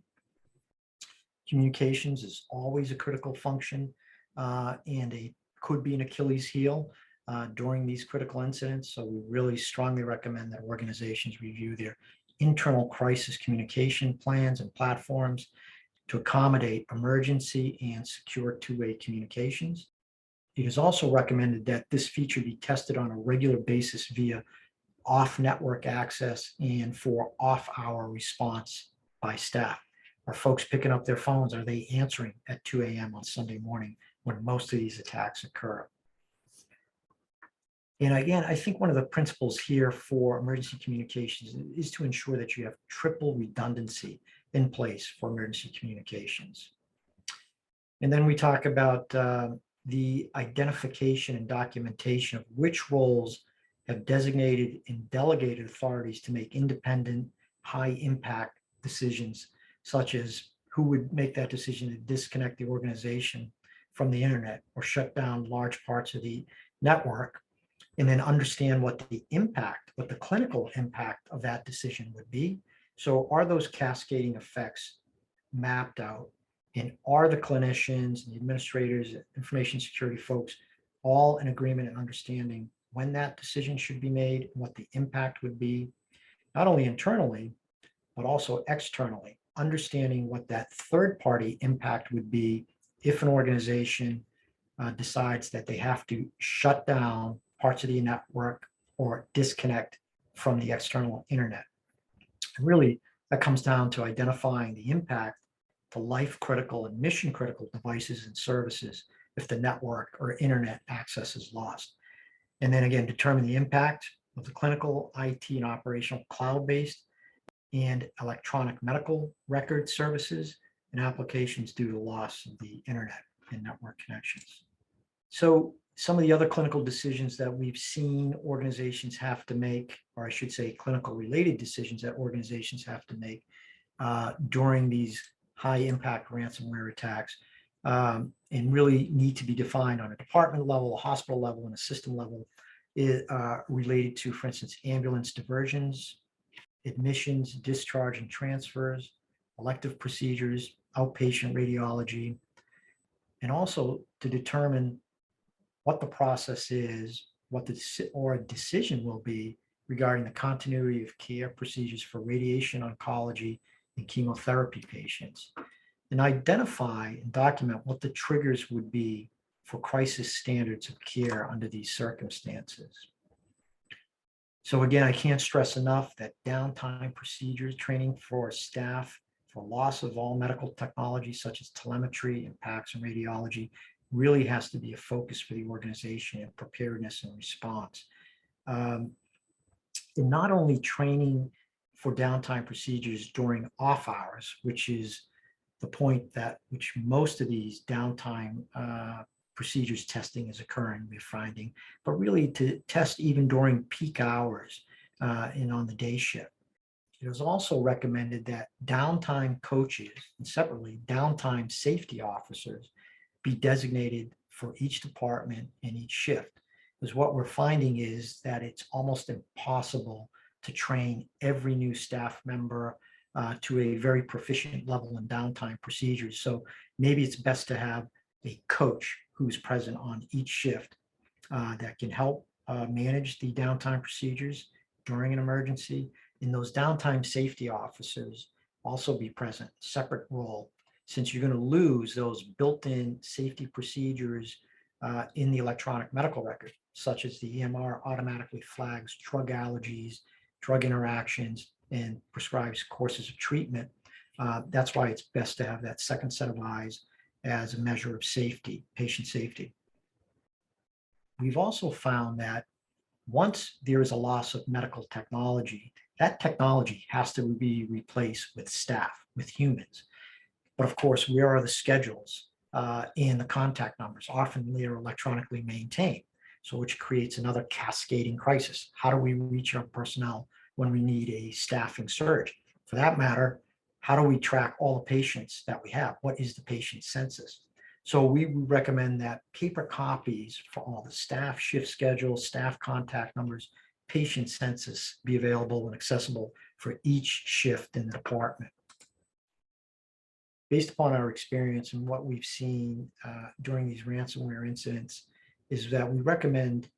Communications is always a critical function and could be an Achilles heel during these critical incidents. So we really strongly recommend that organizations review their internal crisis communication plans and platforms to accommodate emergency and secure two-way communications. It is also recommended that this feature be tested on a regular basis via off-network access and for off-hour response by staff. Are folks picking up their phones? Are they answering at 2 a.m. on Sunday morning when most of these attacks occur? And again, I think one of the principles here for emergency communications is to ensure that you have triple redundancy in place for emergency communications. And then we talk about the identification and documentation of which roles have designated and delegated authorities to make independent, high impact decisions, such as who would make that decision to disconnect the organization from the internet or shut down large parts of the network, and then understand what the impact, what the clinical impact of that decision would be. So are those cascading effects mapped out? And are the clinicians, the administrators, information security folks all in agreement and understanding when that decision should be made, and what the impact would be, not only internally, but also externally, understanding what that third party impact would be if an organization decides that they have to shut down parts of the network or disconnect from the external internet. Really That comes down to identifying the impact to life-critical and mission-critical devices and services if the network or internet access is lost. And then again, determine the impact of the clinical, IT, and operational cloud-based and electronic medical record services and applications due to loss of the internet and network connections. So some of the other clinical decisions that we've seen organizations have to make, or I should say clinical related decisions that organizations have to make during these high impact ransomware attacks, and really need to be defined on a department level, a hospital level, and a system level, is related to, for instance, ambulance diversions, admissions, discharge and transfers, elective procedures, outpatient radiology, and also to determine what the process is, what the decision will be regarding the continuity of care procedures for radiation oncology and chemotherapy patients, and identify and document what the triggers would be for crisis standards of care under these circumstances. So again, I can't stress enough that downtime procedures training for staff for loss of all medical technology such as telemetry and PACS and radiology really has to be a focus for the organization in preparedness and response. And not only training for downtime procedures during off hours, which is the point that which most of these downtime procedures testing is occurring, we're finding, but really to test even during peak hours and on the day shift. It was also recommended that downtime coaches and separately downtime safety officers be designated for each department and each shift. Because what we're finding is that it's almost impossible to train every new staff member to a very proficient level in downtime procedures. So maybe it's best to have a coach who's present on each shift that can help manage the downtime procedures during an emergency. And those downtime safety officers also be present, separate role, since you're going to lose those built-in safety procedures in the electronic medical record, such as the EMR automatically flags drug allergies, drug interactions, and prescribes courses of treatment. That's why it's best to have that second set of eyes as a measure of safety, patient safety. We've also found that once there is a loss of medical technology, that technology has to be replaced with staff, with humans. But of course, where are the schedules and the contact numbers? Often they are electronically maintained, so which creates another cascading crisis. How do we reach our personnel when we need a staffing surge? For that matter, how do we track all the patients that we have? What is the patient census? So we recommend that paper copies for all the staff shift schedules, staff contact numbers, patient census be available and accessible for each shift in the department. Based upon our experience and what we've seen during these ransomware incidents, is that we recommend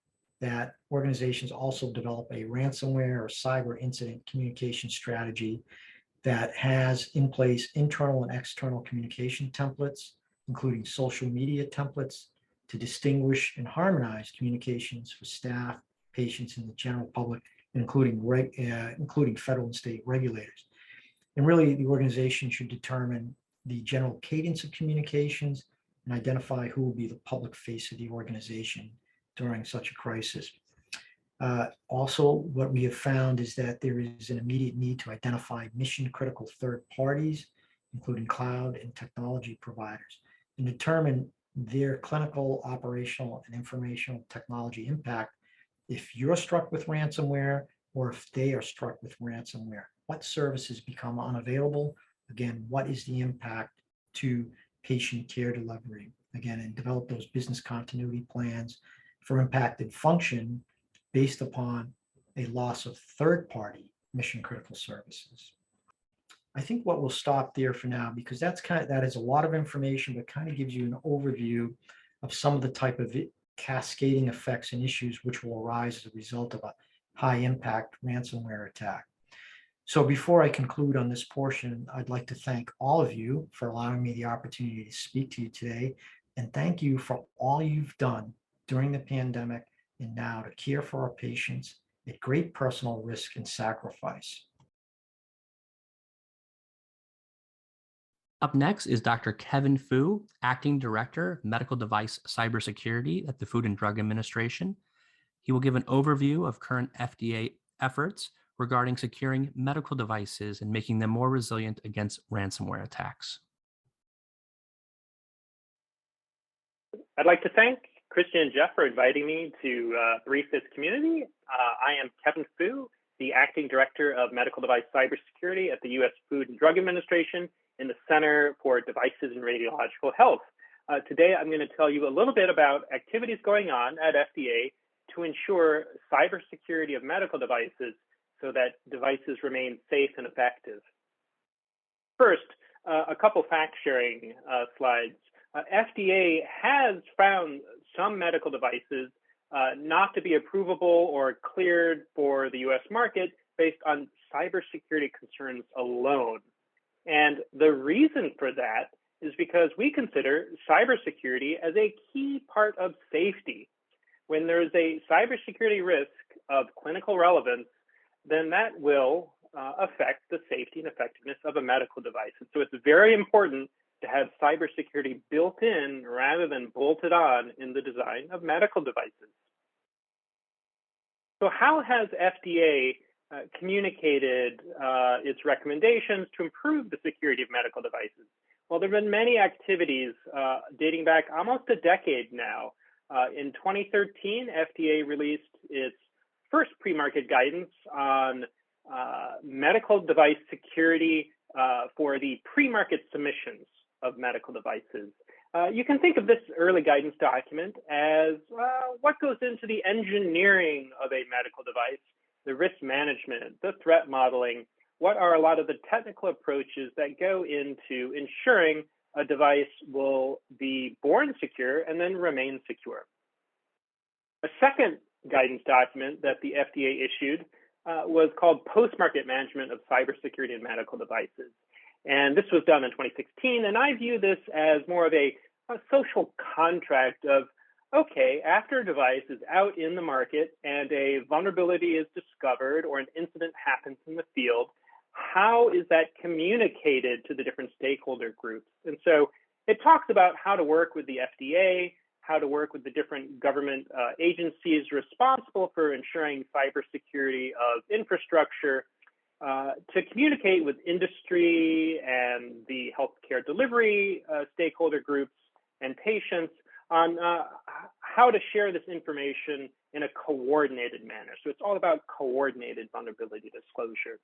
that organizations also develop a ransomware or cyber incident communication strategy that has in place internal and external communication templates, including social media templates, to distinguish and harmonize communications for staff, patients, and the general public, including federal and state regulators. And really, the organization should determine the general cadence of communications and identify who will be the public face of the organization during such a crisis. Also, what we have found is that there is an immediate need to identify mission critical third parties, including cloud and technology providers, and determine their clinical, operational, and informational technology impact if you're struck with ransomware or if they are struck with ransomware. What services become unavailable? Again, what is the impact to patient care delivery? Again, and develop those business continuity plans for impacted function based upon a loss of third-party mission-critical services. I think what we'll stop there for now, because that is a lot of information, but kind of gives you an overview of some of the type of cascading effects and issues which will arise as a result of a high-impact ransomware attack. So before I conclude on this portion, I'd like to thank all of you for allowing me the opportunity to speak to you today, and thank you for all you've done during the pandemic and now to care for our patients at great personal risk and sacrifice. Up next is Dr. Kevin Fu, Acting Director, Medical Device Cybersecurity at the Food and Drug Administration. He will give an overview of current FDA efforts regarding securing medical devices and making them more resilient against ransomware attacks. I'd like to thank Christian and Jeff for inviting me to brief this community. I am Kevin Fu, the Acting Director of Medical Device Cybersecurity at the U.S. Food and Drug Administration in the Center for Devices and Radiological Health. Today, I'm going to tell you a little bit about activities going on at FDA to ensure cybersecurity of medical devices so that devices remain safe and effective. First, a couple fact-sharing slides. FDA has found some medical devices not to be approvable or cleared for the US market based on cybersecurity concerns alone. And the reason for that is because we consider cybersecurity as a key part of safety. When there's a cybersecurity risk of clinical relevance, then that will affect the safety and effectiveness of a medical device. And so it's very important to have cybersecurity built in rather than bolted on in the design of medical devices. So how has FDA communicated its recommendations to improve the security of medical devices? Well, there have been many activities dating back almost a decade now. In 2013, FDA released its first pre-market guidance on medical device security for the pre-market submissions of medical devices. You can think of this early guidance document as what goes into the engineering of a medical device, the risk management, the threat modeling. What are a lot of the technical approaches that go into ensuring a device will be born secure and then remain secure? A second guidance document that the FDA issued was called Post-Market Management of Cybersecurity in Medical Devices. And this was done in 2016. And I view this as more of a social contract of, okay, after a device is out in the market and a vulnerability is discovered or an incident happens in the field, how is that communicated to the different stakeholder groups? And so it talks about how to work with the FDA, how to work with the different government agencies responsible for ensuring cybersecurity of infrastructure, to communicate with industry and the healthcare delivery stakeholder groups and patients on how to share this information in a coordinated manner. So it's all about coordinated vulnerability disclosure.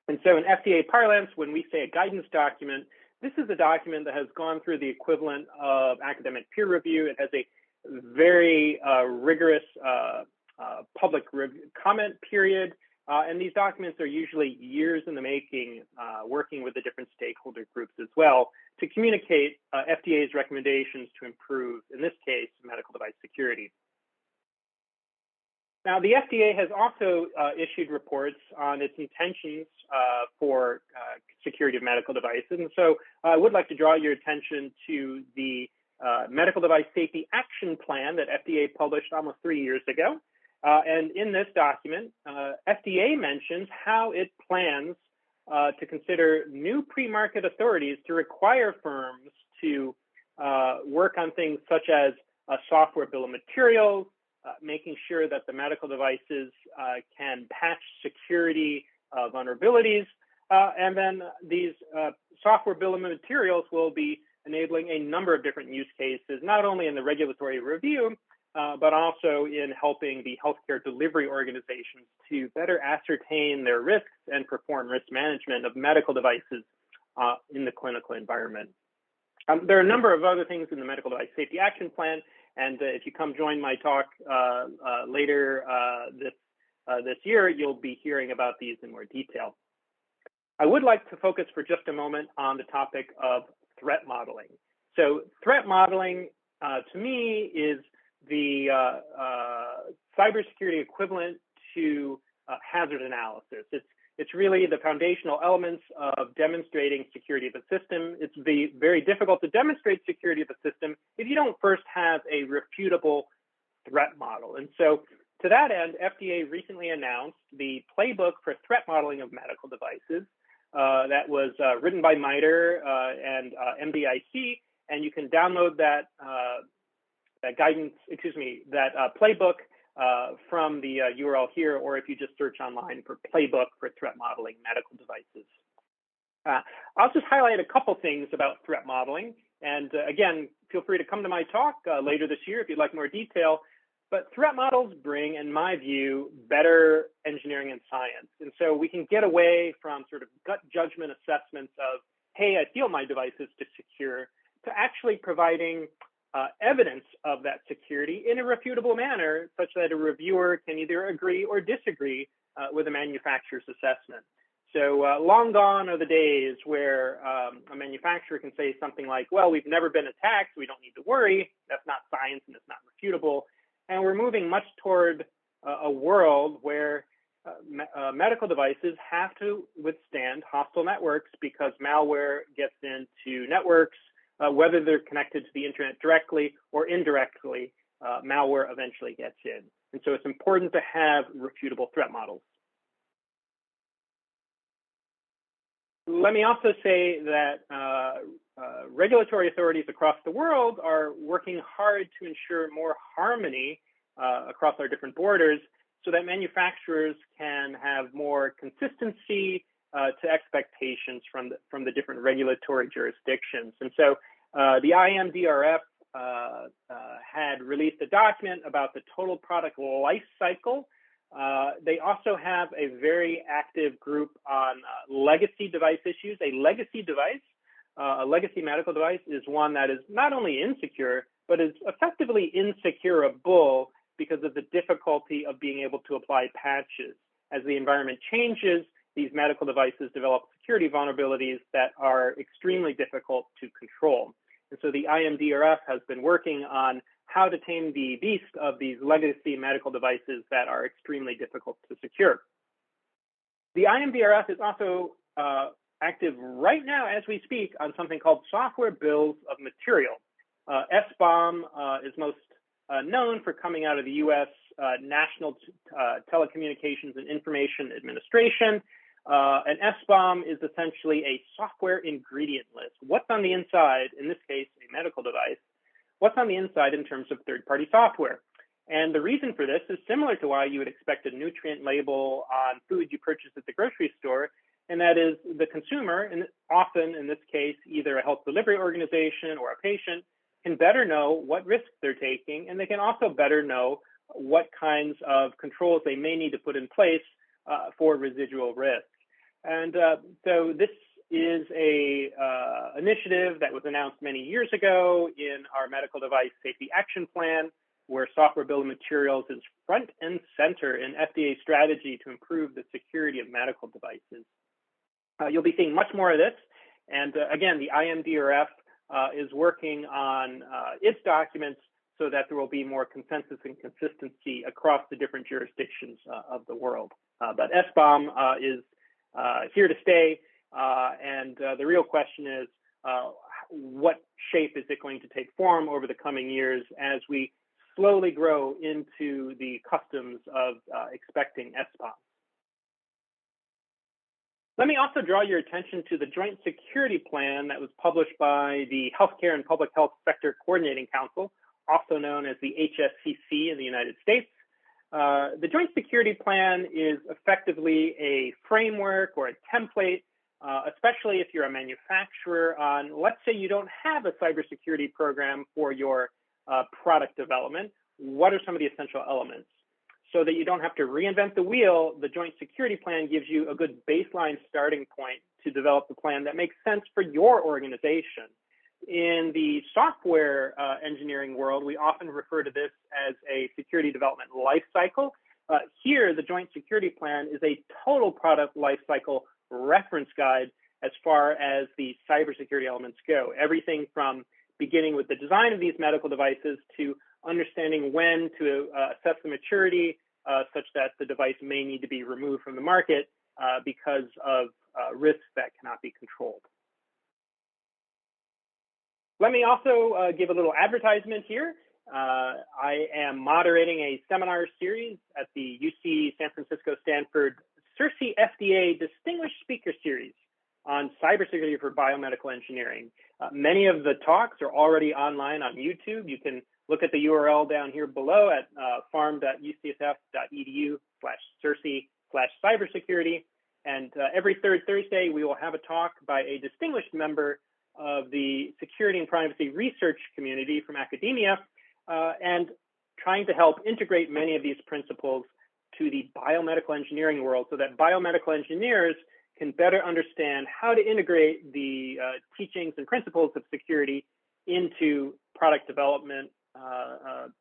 And so in FDA parlance, when we say a guidance document, this is a document that has gone through the equivalent of academic peer review. It has a very rigorous public comment period. And these documents are usually years in the making, working with the different stakeholder groups as well to communicate FDA's recommendations to improve, in this case, medical device security. Now, the FDA has also issued reports on its intentions for security of medical devices. And so I would like to draw your attention to the Medical Device Safety Action Plan that FDA published almost 3 years ago. And in this document, FDA mentions how it plans to consider new pre-market authorities to require firms to work on things such as a software bill of materials, making sure that the medical devices can patch security vulnerabilities. And then these software bill of materials will be enabling a number of different use cases, not only in the regulatory review, but also in helping the healthcare delivery organizations to better ascertain their risks and perform risk management of medical devices in the clinical environment. There are a number of other things in the Medical Device Safety Action Plan, and if you come join my talk later this year, you'll be hearing about these in more detail. I would like to focus for just a moment on the topic of threat modeling. So threat modeling, to me, is the cybersecurity equivalent to hazard analysis. It's really the foundational elements of demonstrating security of a system. It's very difficult to demonstrate security of a system if you don't first have a refutable threat model. And so to that end, FDA recently announced the playbook for threat modeling of medical devices. that was written by MITRE and MDIC, and you can download that guidance, that playbook from the URL here, or if you just search online for playbook for threat modeling medical devices. I'll just highlight a couple things about threat modeling. And again, feel free to come to my talk later this year if you'd like more detail. But threat models bring, in my view, better engineering and science. And so we can get away from sort of gut judgment assessments of, hey, I feel my device is secure, to actually providing evidence of that security in a refutable manner, such that a reviewer can either agree or disagree with a manufacturer's assessment. So long gone are the days where a manufacturer can say something like, well, we've never been attacked, so we don't need to worry. That's not science and it's not refutable. And we're moving much toward a world where medical devices have to withstand hostile networks, because malware gets into networks, whether they're connected to the internet directly or indirectly, malware eventually gets in. And so it's important to have refutable threat models. Let me also say that regulatory authorities across the world are working hard to ensure more harmony across our different borders, so that manufacturers can have more consistency to expectations from the different regulatory jurisdictions. And so the IMDRF had released a document about the total product life cycle. They also have a very active group on legacy device issues. A legacy device, a legacy medical device, is one that is not only insecure, but is effectively insecurable because of the difficulty of being able to apply patches. As the environment changes, these medical devices develop security vulnerabilities that are extremely difficult to control. And so the IMDRF has been working on how to tame the beast of these legacy medical devices that are extremely difficult to secure. The IMDRF is also active right now as we speak on something called software bills of material. SBOM is most known for coming out of the US National Telecommunications and Information Administration. An SBOM is essentially a software ingredient list. What's on the inside, in this case, a medical device, what's on the inside in terms of third-party software. And the reason for this is similar to why you would expect a nutrient label on food you purchase at the grocery store, and that is the consumer, and often in this case, either a health delivery organization or a patient, can better know what risks they're taking, and they can also better know what kinds of controls they may need to put in place for residual risk. And so this is a initiative that was announced many years ago in our medical device safety action plan, where software bill of materials is front and center in FDA strategy to improve the security of medical devices. You'll be seeing much more of this. And again, the IMDRF is working on its documents so that there will be more consensus and consistency across the different jurisdictions of the world. But SBOM is here to stay. And the real question is, what shape is it going to take form over the coming years as we slowly grow into the customs of expecting SBOM? Let me also draw your attention to the Joint Security Plan that was published by the Healthcare and Public Health Sector Coordinating Council, also known as the HSCC in the United States. The Joint Security Plan is effectively a framework or a template, especially if you're a manufacturer on, let's say you don't have a cybersecurity program for your product development. What are some of the essential elements? So that you don't have to reinvent the wheel, the Joint Security Plan gives you a good baseline starting point to develop the plan that makes sense for your organization. In the software engineering world, we often refer to this as a security development lifecycle. Here, the Joint Security Plan is a total product lifecycle reference guide as far as the cybersecurity elements go. Everything from beginning with the design of these medical devices to understanding when to assess the maturity such that the device may need to be removed from the market because of risks that cannot be controlled. Let me also give a little advertisement here. I am moderating a seminar series at the UC San Francisco Stanford CERCI FDA Distinguished Speaker Series cybersecurity for biomedical engineering. Many of the talks are already online on YouTube. You can look at the URL down here below at farm.ucsf.edu/CERSI/cybersecurity. And every third Thursday, we will have a talk by a distinguished member of the security and privacy research community from academia, and trying to help integrate many of these principles to the biomedical engineering world so that biomedical engineers can better understand how to integrate the teachings and principles of security into product development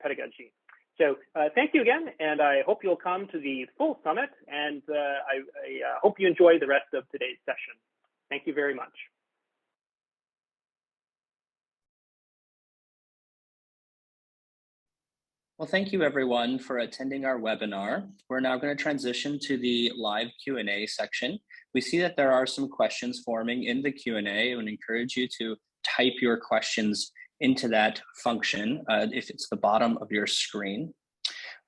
pedagogy. So thank you again, and I hope you'll come to the full summit, and I hope you enjoy the rest of today's session. Thank you very much. Well, thank you everyone for attending our webinar. We're now going to transition to the live Q&A section. We see that there are some questions forming in the Q&A. I would encourage you to type your questions into that function if it's the bottom of your screen.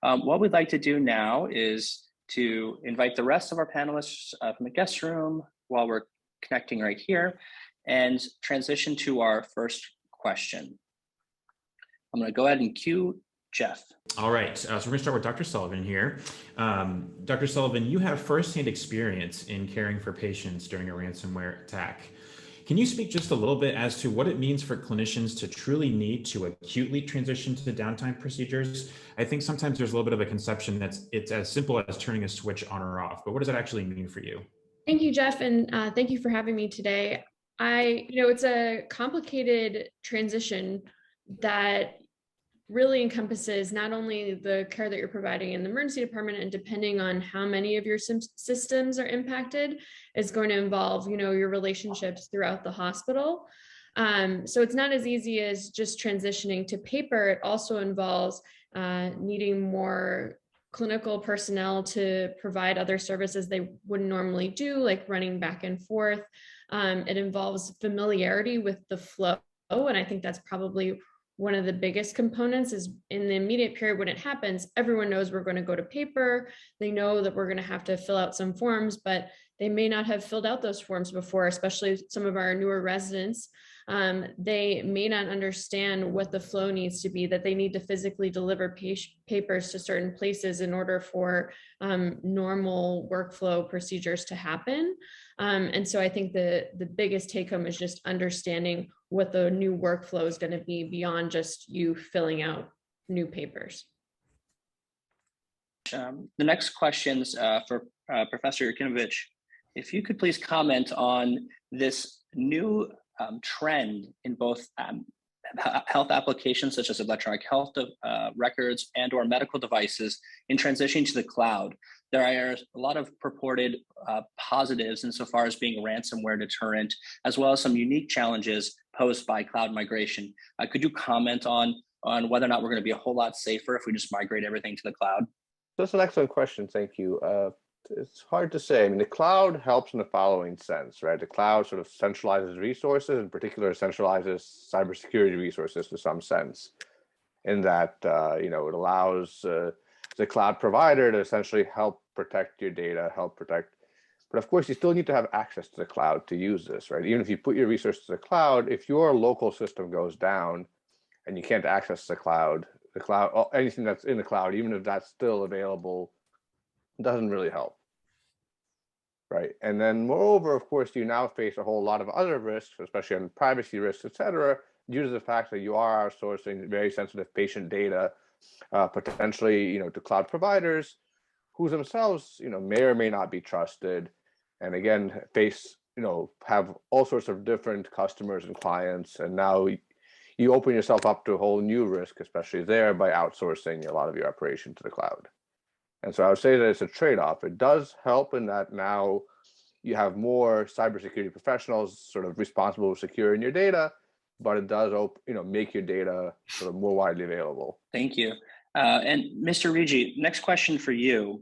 What we'd like to do now is to invite the rest of our panelists from the guest room while we're connecting right here and transition to our first question. I'm going to go ahead and cue Jeff. All right, so we're going to start with Dr. Sullivan here. Dr. Sullivan, you have firsthand experience in caring for patients during a ransomware attack. Can you speak just a little bit as to what it means for clinicians to truly need to acutely transition to downtime procedures? I think sometimes there's a little bit of a conception that it's as simple as turning a switch on or off, but what does that actually mean for you? Thank you, Jeff, and thank you for having me today. It's a complicated transition that really encompasses not only the care that you're providing in the emergency department, and depending on how many of your systems are impacted, is going to involve, your relationships throughout the hospital. So it's not as easy as just transitioning to paper. It also involves needing more clinical personnel to provide other services they wouldn't normally do, like running back and forth. It involves familiarity with the flow, and I think that's probably one of the biggest components. Is in the immediate period when it happens, everyone knows we're going to go to paper. They know that we're going to have to fill out some forms, but they may not have filled out those forms before, especially some of our newer residents. They may not understand what the flow needs to be, that they need to physically deliver papers to certain places in order for normal workflow procedures to happen. And so I think the biggest take home is just understanding what the new workflow is going to be beyond just you filling out new papers. The next question's for Professor Yerukhimovic. If you could please comment on this new trend in both health applications such as electronic health records and or medical devices in transitioning to the cloud. There are a lot of purported positives insofar as being ransomware deterrent, as well as some unique challenges posed by cloud migration. Could you comment on whether or not we're going to be a whole lot safer if we just migrate everything to the cloud? That's an excellent question. Thank you. It's hard to say. I mean, the cloud helps in the following sense, right? The cloud sort of centralizes resources, in particular centralizes cybersecurity resources to some sense, in that, it allows the cloud provider to essentially help protect your data, but of course you still need to have access to the cloud to use this, right? Even if you put your resources to the cloud, if your local system goes down and you can't access the cloud, anything that's in the cloud, even if that's still available, doesn't really help, right? And then moreover, of course, you now face a whole lot of other risks, especially on privacy risks, et cetera, due to the fact that you are outsourcing very sensitive patient data, potentially, to cloud providers who themselves, may or may not be trusted, and again, have all sorts of different customers and clients, and now you open yourself up to a whole new risk, especially there, by outsourcing a lot of your operation to the cloud. And so I would say that it's a trade-off. It does help in that now you have more cybersecurity professionals sort of responsible for securing your data, but it does make your data sort of more widely available. Thank you. And Mr. Riggi, next question for you.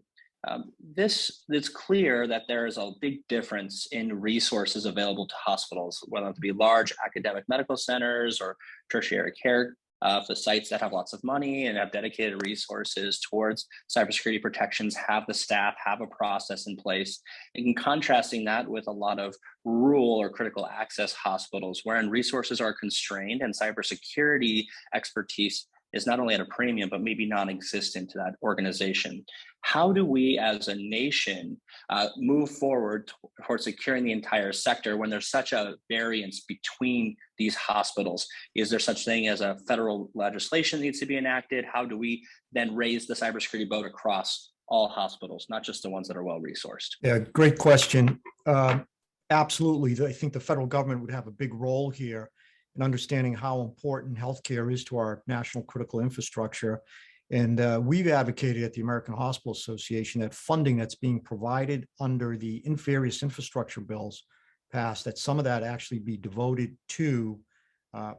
It's clear that there is a big difference in resources available to hospitals, whether it be large academic medical centers or tertiary care The sites that have lots of money and have dedicated resources towards cybersecurity protections have the staff, have a process in place. And contrasting that with a lot of rural or critical access hospitals, wherein resources are constrained and cybersecurity expertise is not only at a premium, but maybe non-existent to that organization. How do we as a nation move forward towards securing the entire sector when there's such a variance between these hospitals? Is there such thing as a federal legislation needs to be enacted? How do we then raise the cybersecurity boat across all hospitals, not just the ones that are well-resourced? Yeah, great question. Absolutely. I think the federal government would have a big role here in understanding how important healthcare is to our national critical infrastructure. And we've advocated at the American Hospital Association that funding that's being provided under the various infrastructure bills passed, that some of that actually be devoted to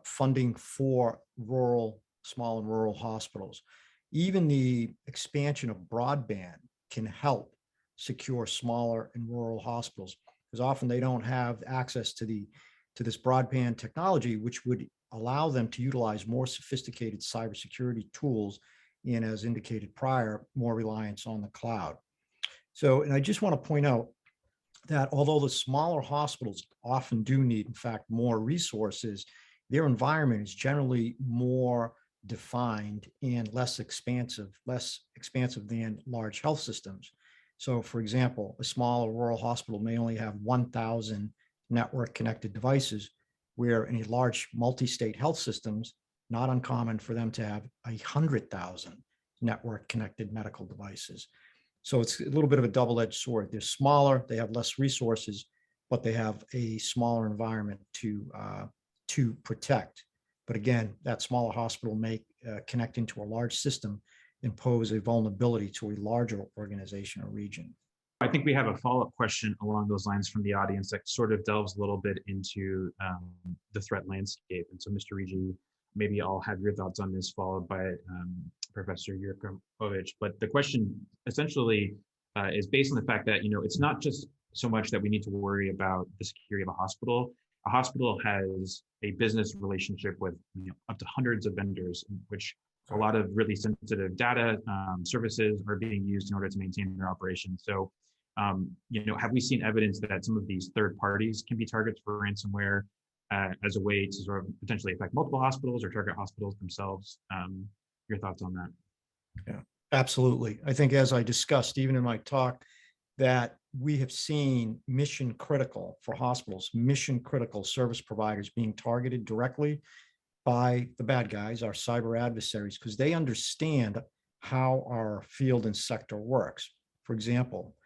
funding for small and rural hospitals. Even the expansion of broadband can help secure smaller and rural hospitals, because often they don't have access to this broadband technology, which would allow them to utilize more sophisticated cybersecurity tools and, as indicated prior, more reliance on the cloud. So, and I just want to point out that although the smaller hospitals often do need, in fact, more resources, their environment is generally more defined and less expansive than large health systems. So, for example, a small or rural hospital may only have 1,000 network connected devices, where in a large multi-state health systems, not uncommon for them to have 100,000 network connected medical devices. So it's a little bit of a double-edged sword. They're smaller, they have less resources, but they have a smaller environment to protect. But again, that smaller hospital may connect into a large system and pose a vulnerability to a larger organization or region. I think we have a follow-up question along those lines from the audience that sort of delves a little bit into the threat landscape. And so, Mr. Riggi, maybe I'll have your thoughts on this, followed by Professor Yerukhimovic. But the question essentially is based on the fact that, it's not just so much that we need to worry about the security of a hospital. A hospital has a business relationship with up to hundreds of vendors, in which a lot of really sensitive data services are being used in order to maintain their operations. So, have we seen evidence that some of these third parties can be targets for ransomware as a way to sort of potentially affect multiple hospitals or target hospitals themselves? Your thoughts on that? Yeah, absolutely. I think, as I discussed even in my talk, that we have seen mission critical for hospitals, mission critical service providers being targeted directly by the bad guys, our cyber adversaries, because they understand how our field and sector works. For example,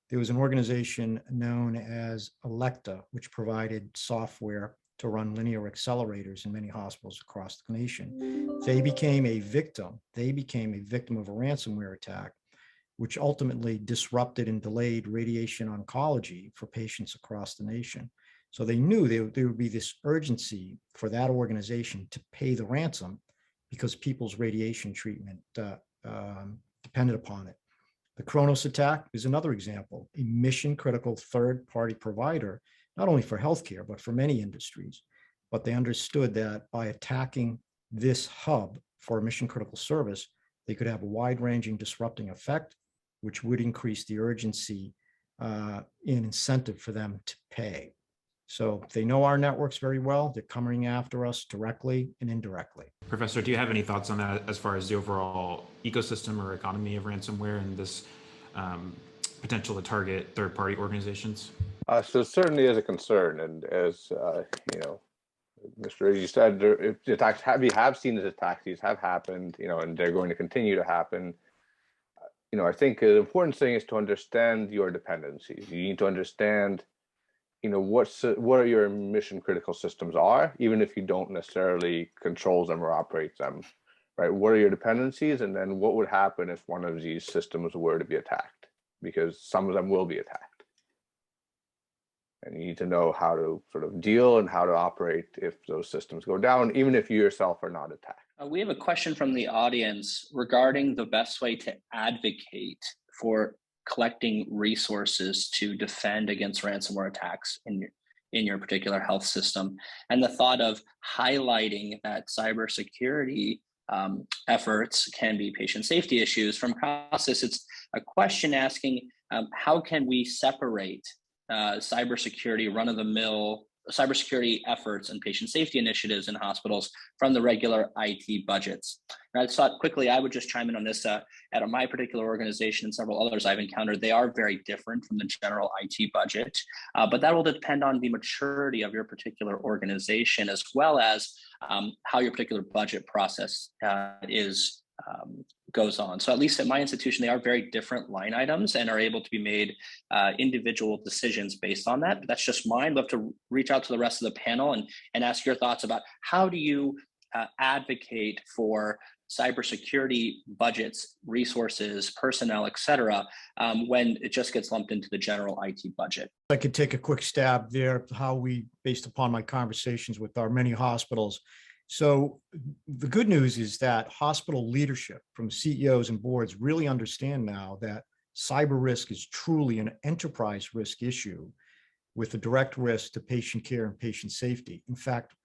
there was an organization known as Electa, which provided software to run linear accelerators in many hospitals across the nation. They became a victim of a ransomware attack, which ultimately disrupted and delayed radiation oncology for patients across the nation. So they knew there would be this urgency for that organization to pay the ransom because people's radiation treatment depended upon it. The Kronos attack is another example, a mission critical third-party provider, not only for healthcare, but for many industries. But they understood that by attacking this hub for a mission critical service, they could have a wide-ranging disrupting effect, which would increase the urgency and incentive for them to pay. So they know our networks very well. They're coming after us directly and indirectly. Professor, do you have any thoughts on that as far as the overall ecosystem or economy of ransomware and this potential to target third-party organizations? So it certainly is a concern, and as Mr. Riggi said, the attacks we have seen these attacks; these have happened, and they're going to continue to happen. I think the important thing is to understand your dependencies. You need to understand, what are your mission critical systems are, even if you don't necessarily control them or operate them, right? What are your dependencies, and then what would happen if one of these systems were to be attacked? Because some of them will be attacked. And you need to know how to sort of deal and how to operate if those systems go down, even if you yourself are not attacked. We have a question from the audience regarding the best way to advocate for collecting resources to defend against ransomware attacks in in your particular health system. And the thought of highlighting that cybersecurity efforts can be patient safety issues. From process, it's a question asking how can we separate cybersecurity run-of-the-mill cybersecurity efforts and patient safety initiatives in hospitals from the regular IT budgets. And I thought quickly I would just chime in on this. At my particular organization and several others I've encountered, they are very different from the general IT budget, but that will depend on the maturity of your particular organization, as well as how your particular budget process goes on. So at least at my institution, they are very different line items and are able to be made individual decisions based on that. But that's just mine. I'd love to reach out to the rest of the panel and ask your thoughts about how do you advocate for cybersecurity budgets, resources, personnel, et cetera, when it just gets lumped into the general IT budget. I could take a quick stab there, how we, based upon my conversations with our many hospitals. So the good news is that hospital leadership from CEOs and boards really understand now that cyber risk is truly an enterprise risk issue with a direct risk to patient care and patient safety. In fact,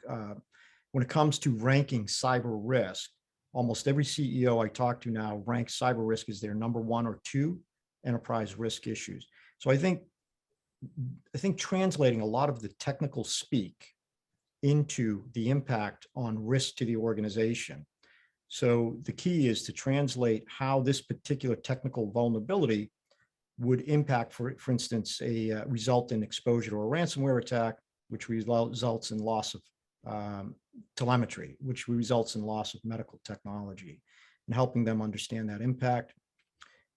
when it comes to ranking cyber risk, almost every CEO I talk to now ranks cyber risk as their number 1 or 2 enterprise risk issues. So I think translating a lot of the technical speak into the impact on risk to the organization. So the key is to translate how this particular technical vulnerability would impact, for instance, a result in exposure to a ransomware attack, which results in loss of telemetry, which results in loss of medical technology, and helping them understand that impact.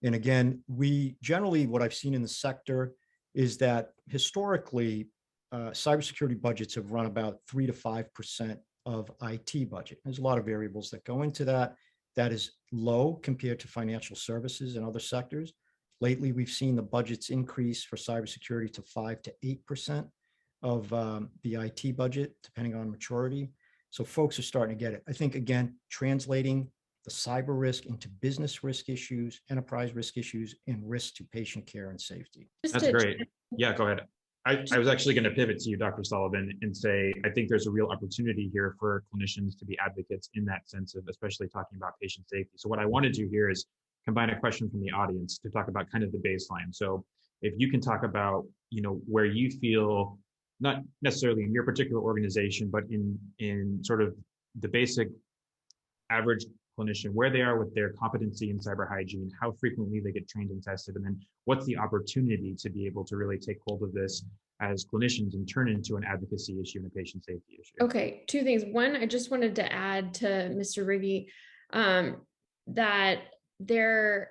And again, what I've seen in the sector is that historically, cybersecurity budgets have run about 3 to 5% of IT budget. There's a lot of variables that go into that. That is low compared to financial services and other sectors. Lately, we've seen the budgets increase for cybersecurity to 5 to 8% of the IT budget, depending on maturity. So folks are starting to get it. I think, again, translating the cyber risk into business risk issues, enterprise risk issues, and risk to patient care and safety. That's great. Yeah, go ahead. I was actually going to pivot to you, Dr. Sullivan, and say, I think there's a real opportunity here for clinicians to be advocates in that sense of especially talking about patient safety. So what I want to do here is combine a question from the audience to talk about kind of the baseline. So if you can talk about, where you feel, not necessarily in your particular organization, but in sort of the basic average clinician, where they are with their competency in cyber hygiene, how frequently they get trained and tested, and then what's the opportunity to be able to really take hold of this as clinicians and turn into an advocacy issue and a patient safety issue. Okay, 2 things. One, I just wanted to add to Mr. Riggi that there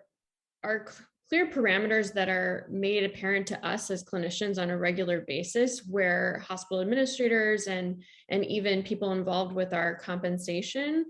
are clear parameters that are made apparent to us as clinicians on a regular basis, where hospital administrators and even people involved with our compensation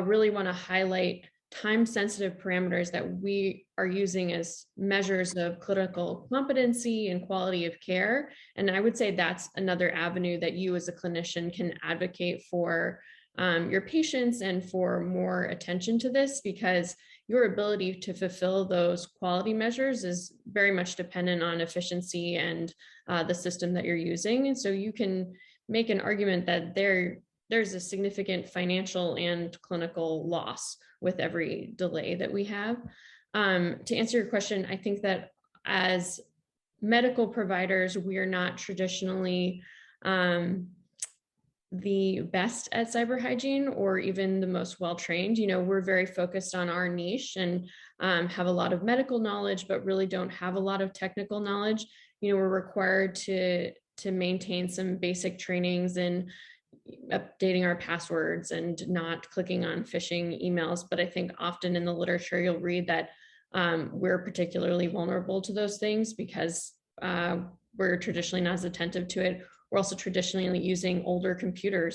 really want to highlight time-sensitive parameters that we are using as measures of clinical competency and quality of care. And I would say that's another avenue that you as a clinician can advocate for your patients and for more attention to this, because your ability to fulfill those quality measures is very much dependent on efficiency and the system that you're using. And so you can make an argument that there's a significant financial and clinical loss with every delay that we have. To answer your question, I think that as medical providers, we are not traditionally the best at cyber hygiene or even the most well-trained. We're very focused on our niche and have a lot of medical knowledge, but really don't have a lot of technical knowledge. We're required to maintain some basic trainings in updating our passwords and not clicking on phishing emails. But I think often in the literature, you'll read that we're particularly vulnerable to those things because we're traditionally not as attentive to it. We're also traditionally using older computer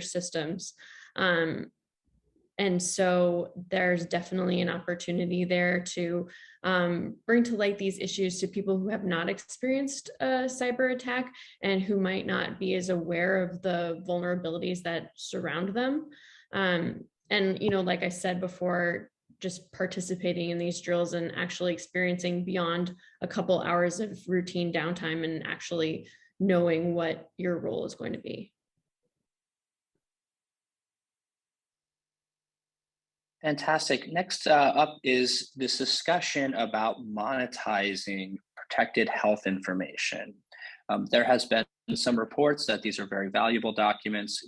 systems. And so there's definitely an opportunity there to bring to light these issues to people who have not experienced a cyber attack and who might not be as aware of the vulnerabilities that surround them. And, like I said before, just participating in these drills and actually experiencing beyond a couple hours of routine downtime and actually knowing what your role is going to be. Fantastic. Next up is this discussion about monetizing protected health information. There has been some reports that these are very valuable documents.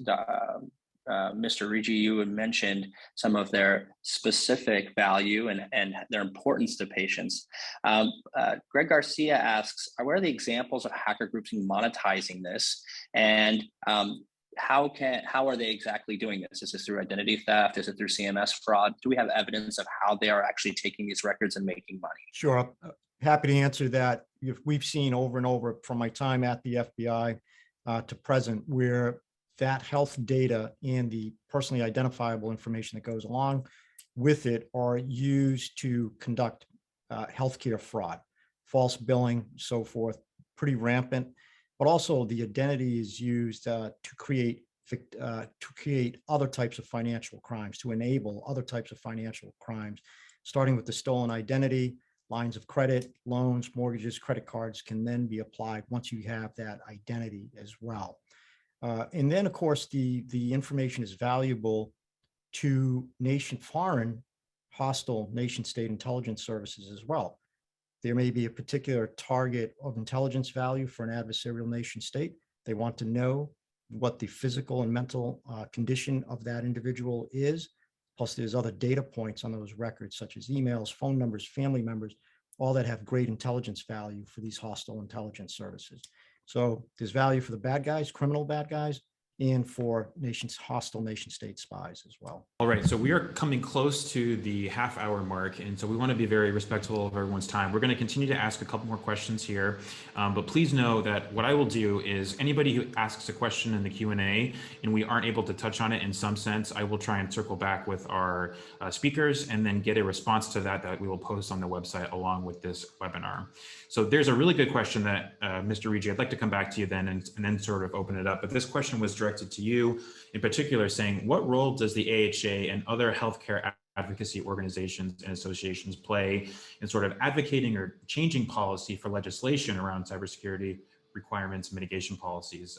Mr. Riggi, you had mentioned some of their specific value and their importance to patients. Greg Garcia asks, what are the examples of hacker groups monetizing this? And how are they exactly doing this? Is this through identity theft? Is it through CMS fraud? Do we have evidence of how they are actually taking these records and making money? Sure. Happy to answer that. We've seen over and over from my time at the FBI to present where that health data and the personally identifiable information that goes along with it are used to conduct healthcare fraud, false billing, so forth, pretty rampant. But also the identity is used to create other types of financial crimes, to enable other types of financial crimes, starting with the stolen identity. Lines of credit, loans, mortgages, credit cards can then be applied once you have that identity as well. And then, of course, the information is valuable to foreign hostile nation state intelligence services as well. There may be a particular target of intelligence value for an adversarial nation state. They want to know what the physical and mental condition of that individual is. Plus, there's other data points on those records, such as emails, phone numbers, family members, all that have great intelligence value for these hostile intelligence services. So there's value for the bad guys, criminal bad guys, and for hostile nation state spies as well. All right, so we are coming close to the half-hour mark, and so we want to be very respectful of everyone's time. We're going to continue to ask a couple more questions here, but please know that what I will do is anybody who asks a question in the Q&A and we aren't able to touch on it in some sense, I will try and circle back with our speakers and then get a response to that we will post on the website along with this webinar. So there's a really good question that Mr. Riggi, I'd like to come back to you then and then sort of open it up, but this question was directed to you in particular, saying, what role does the AHA and other healthcare advocacy organizations and associations play in sort of advocating or changing policy for legislation around cybersecurity requirements and mitigation policies?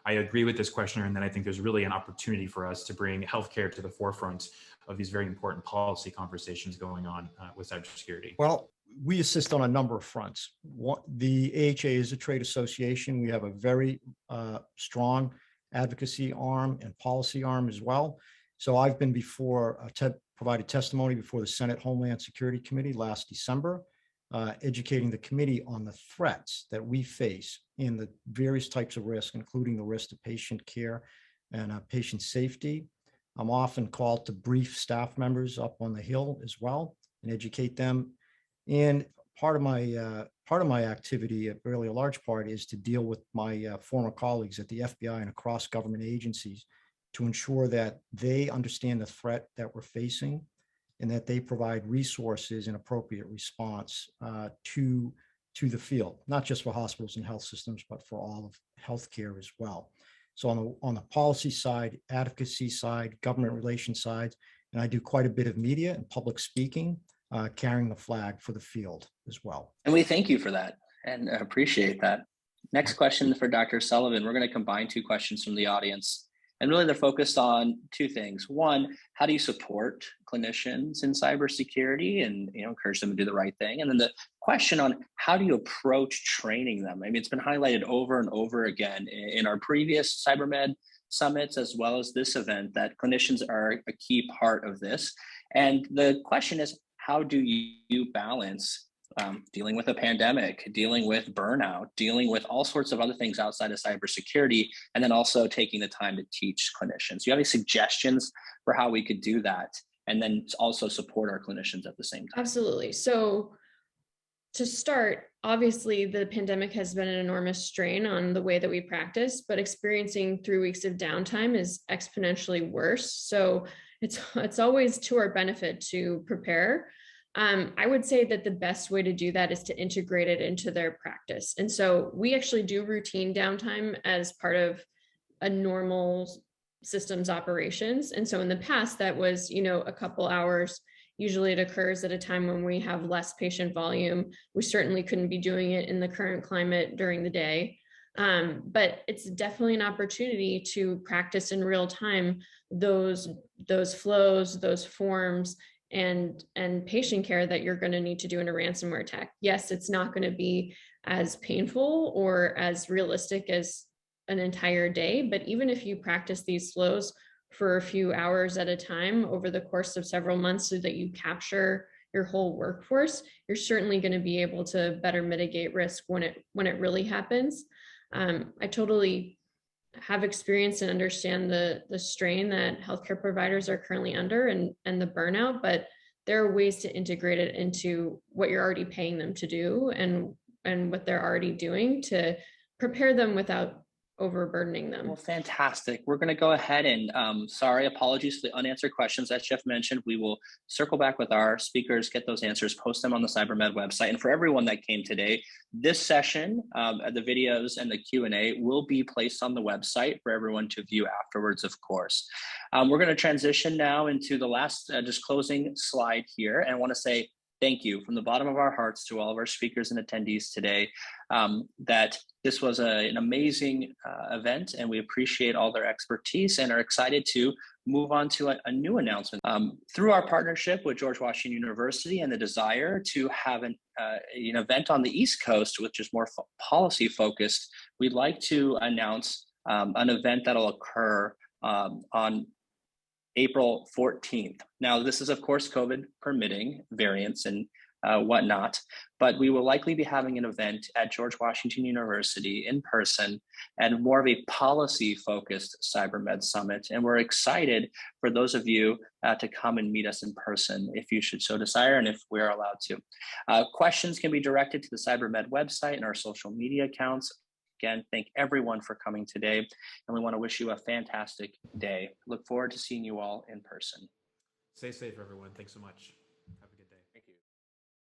I agree with this questioner, and then I think there's really an opportunity for us to bring healthcare to the forefront of these very important policy conversations going on with cybersecurity. Well, we assist on a number of fronts. The AHA is a trade association. We have a very strong advocacy arm and policy arm as well. So I've been provided testimony before the Senate Homeland Security Committee last December, educating the committee on the threats that we face in the various types of risk, including the risk to patient care and patient safety. I'm often called to brief staff members up on the Hill as well and educate them. And part of my activity, really a large part, is to deal with my former colleagues at the FBI and across government agencies to ensure that they understand the threat that we're facing and that they provide resources and appropriate response to the field, not just for hospitals and health systems, but for all of healthcare as well. So on the policy side, advocacy side, government relations side, and I do quite a bit of media and public speaking, carrying the flag for the field as well. And we thank you for that and appreciate that. Next question for Dr. Sullivan. We're going to combine two questions from the audience. And really they're focused on two things. One, how do you support clinicians in cybersecurity and encourage them to do the right thing? And then the question on how do you approach training them? I mean, it's been highlighted over and over again in our previous CyberMed summits, as well as this event, that clinicians are a key part of this. And the question is, how do you balance dealing with a pandemic, dealing with burnout, dealing with all sorts of other things outside of cybersecurity, and then also taking the time to teach clinicians? Do you have any suggestions for how we could do that and then also support our clinicians at the same time? Absolutely. So to start, obviously the pandemic has been an enormous strain on the way that we practice, but experiencing 3 weeks of downtime is exponentially worse. So it's always to our benefit to prepare. I would say that the best way to do that is to integrate it into their practice. And so we actually do routine downtime as part of a normal systems operations. And so in the past, that was, a couple hours. Usually it occurs at a time when we have less patient volume. We certainly couldn't be doing it in the current climate during the day. But it's definitely an opportunity to practice in real time those flows, those forms, and patient care that you're going to need to do in a ransomware attack. Yes, it's not going to be as painful or as realistic as an entire day, but even if you practice these flows for a few hours at a time over the course of several months so that you capture your whole workforce, you're certainly going to be able to better mitigate risk when it really happens. I totally have experienced and understand the strain that healthcare providers are currently under and the burnout, but there are ways to integrate it into what you're already paying them to do and what they're already doing to prepare them without overburdening them. Well, fantastic. We're going to go ahead and apologies for the unanswered questions that Jeff mentioned. We will circle back with our speakers, get those answers, post them on the CyberMed website. And for everyone that came today, this session, the videos and the Q&A will be placed on the website for everyone to view afterwards, of course. We're going to transition now into the last just closing slide here. And I want to say thank you from the bottom of our hearts to all of our speakers and attendees today. That this was an amazing event, and we appreciate all their expertise and are excited to move on to a new announcement. Through our partnership with George Washington University and the desire to have an event on the East Coast, which is more policy focused, we'd like to announce an event that'll occur on April 14th. Now, this is, of course, COVID permitting, variants and whatnot, but we will likely be having an event at George Washington University in person and more of a policy-focused CyberMed Summit. And we're excited for those of you to come and meet us in person if you should so desire and if we're allowed to. Questions can be directed to the CyberMed website and our social media accounts. Again, thank everyone for coming today, and we want to wish you a fantastic day. Look forward to seeing you all in person. Stay safe, everyone. Thanks so much.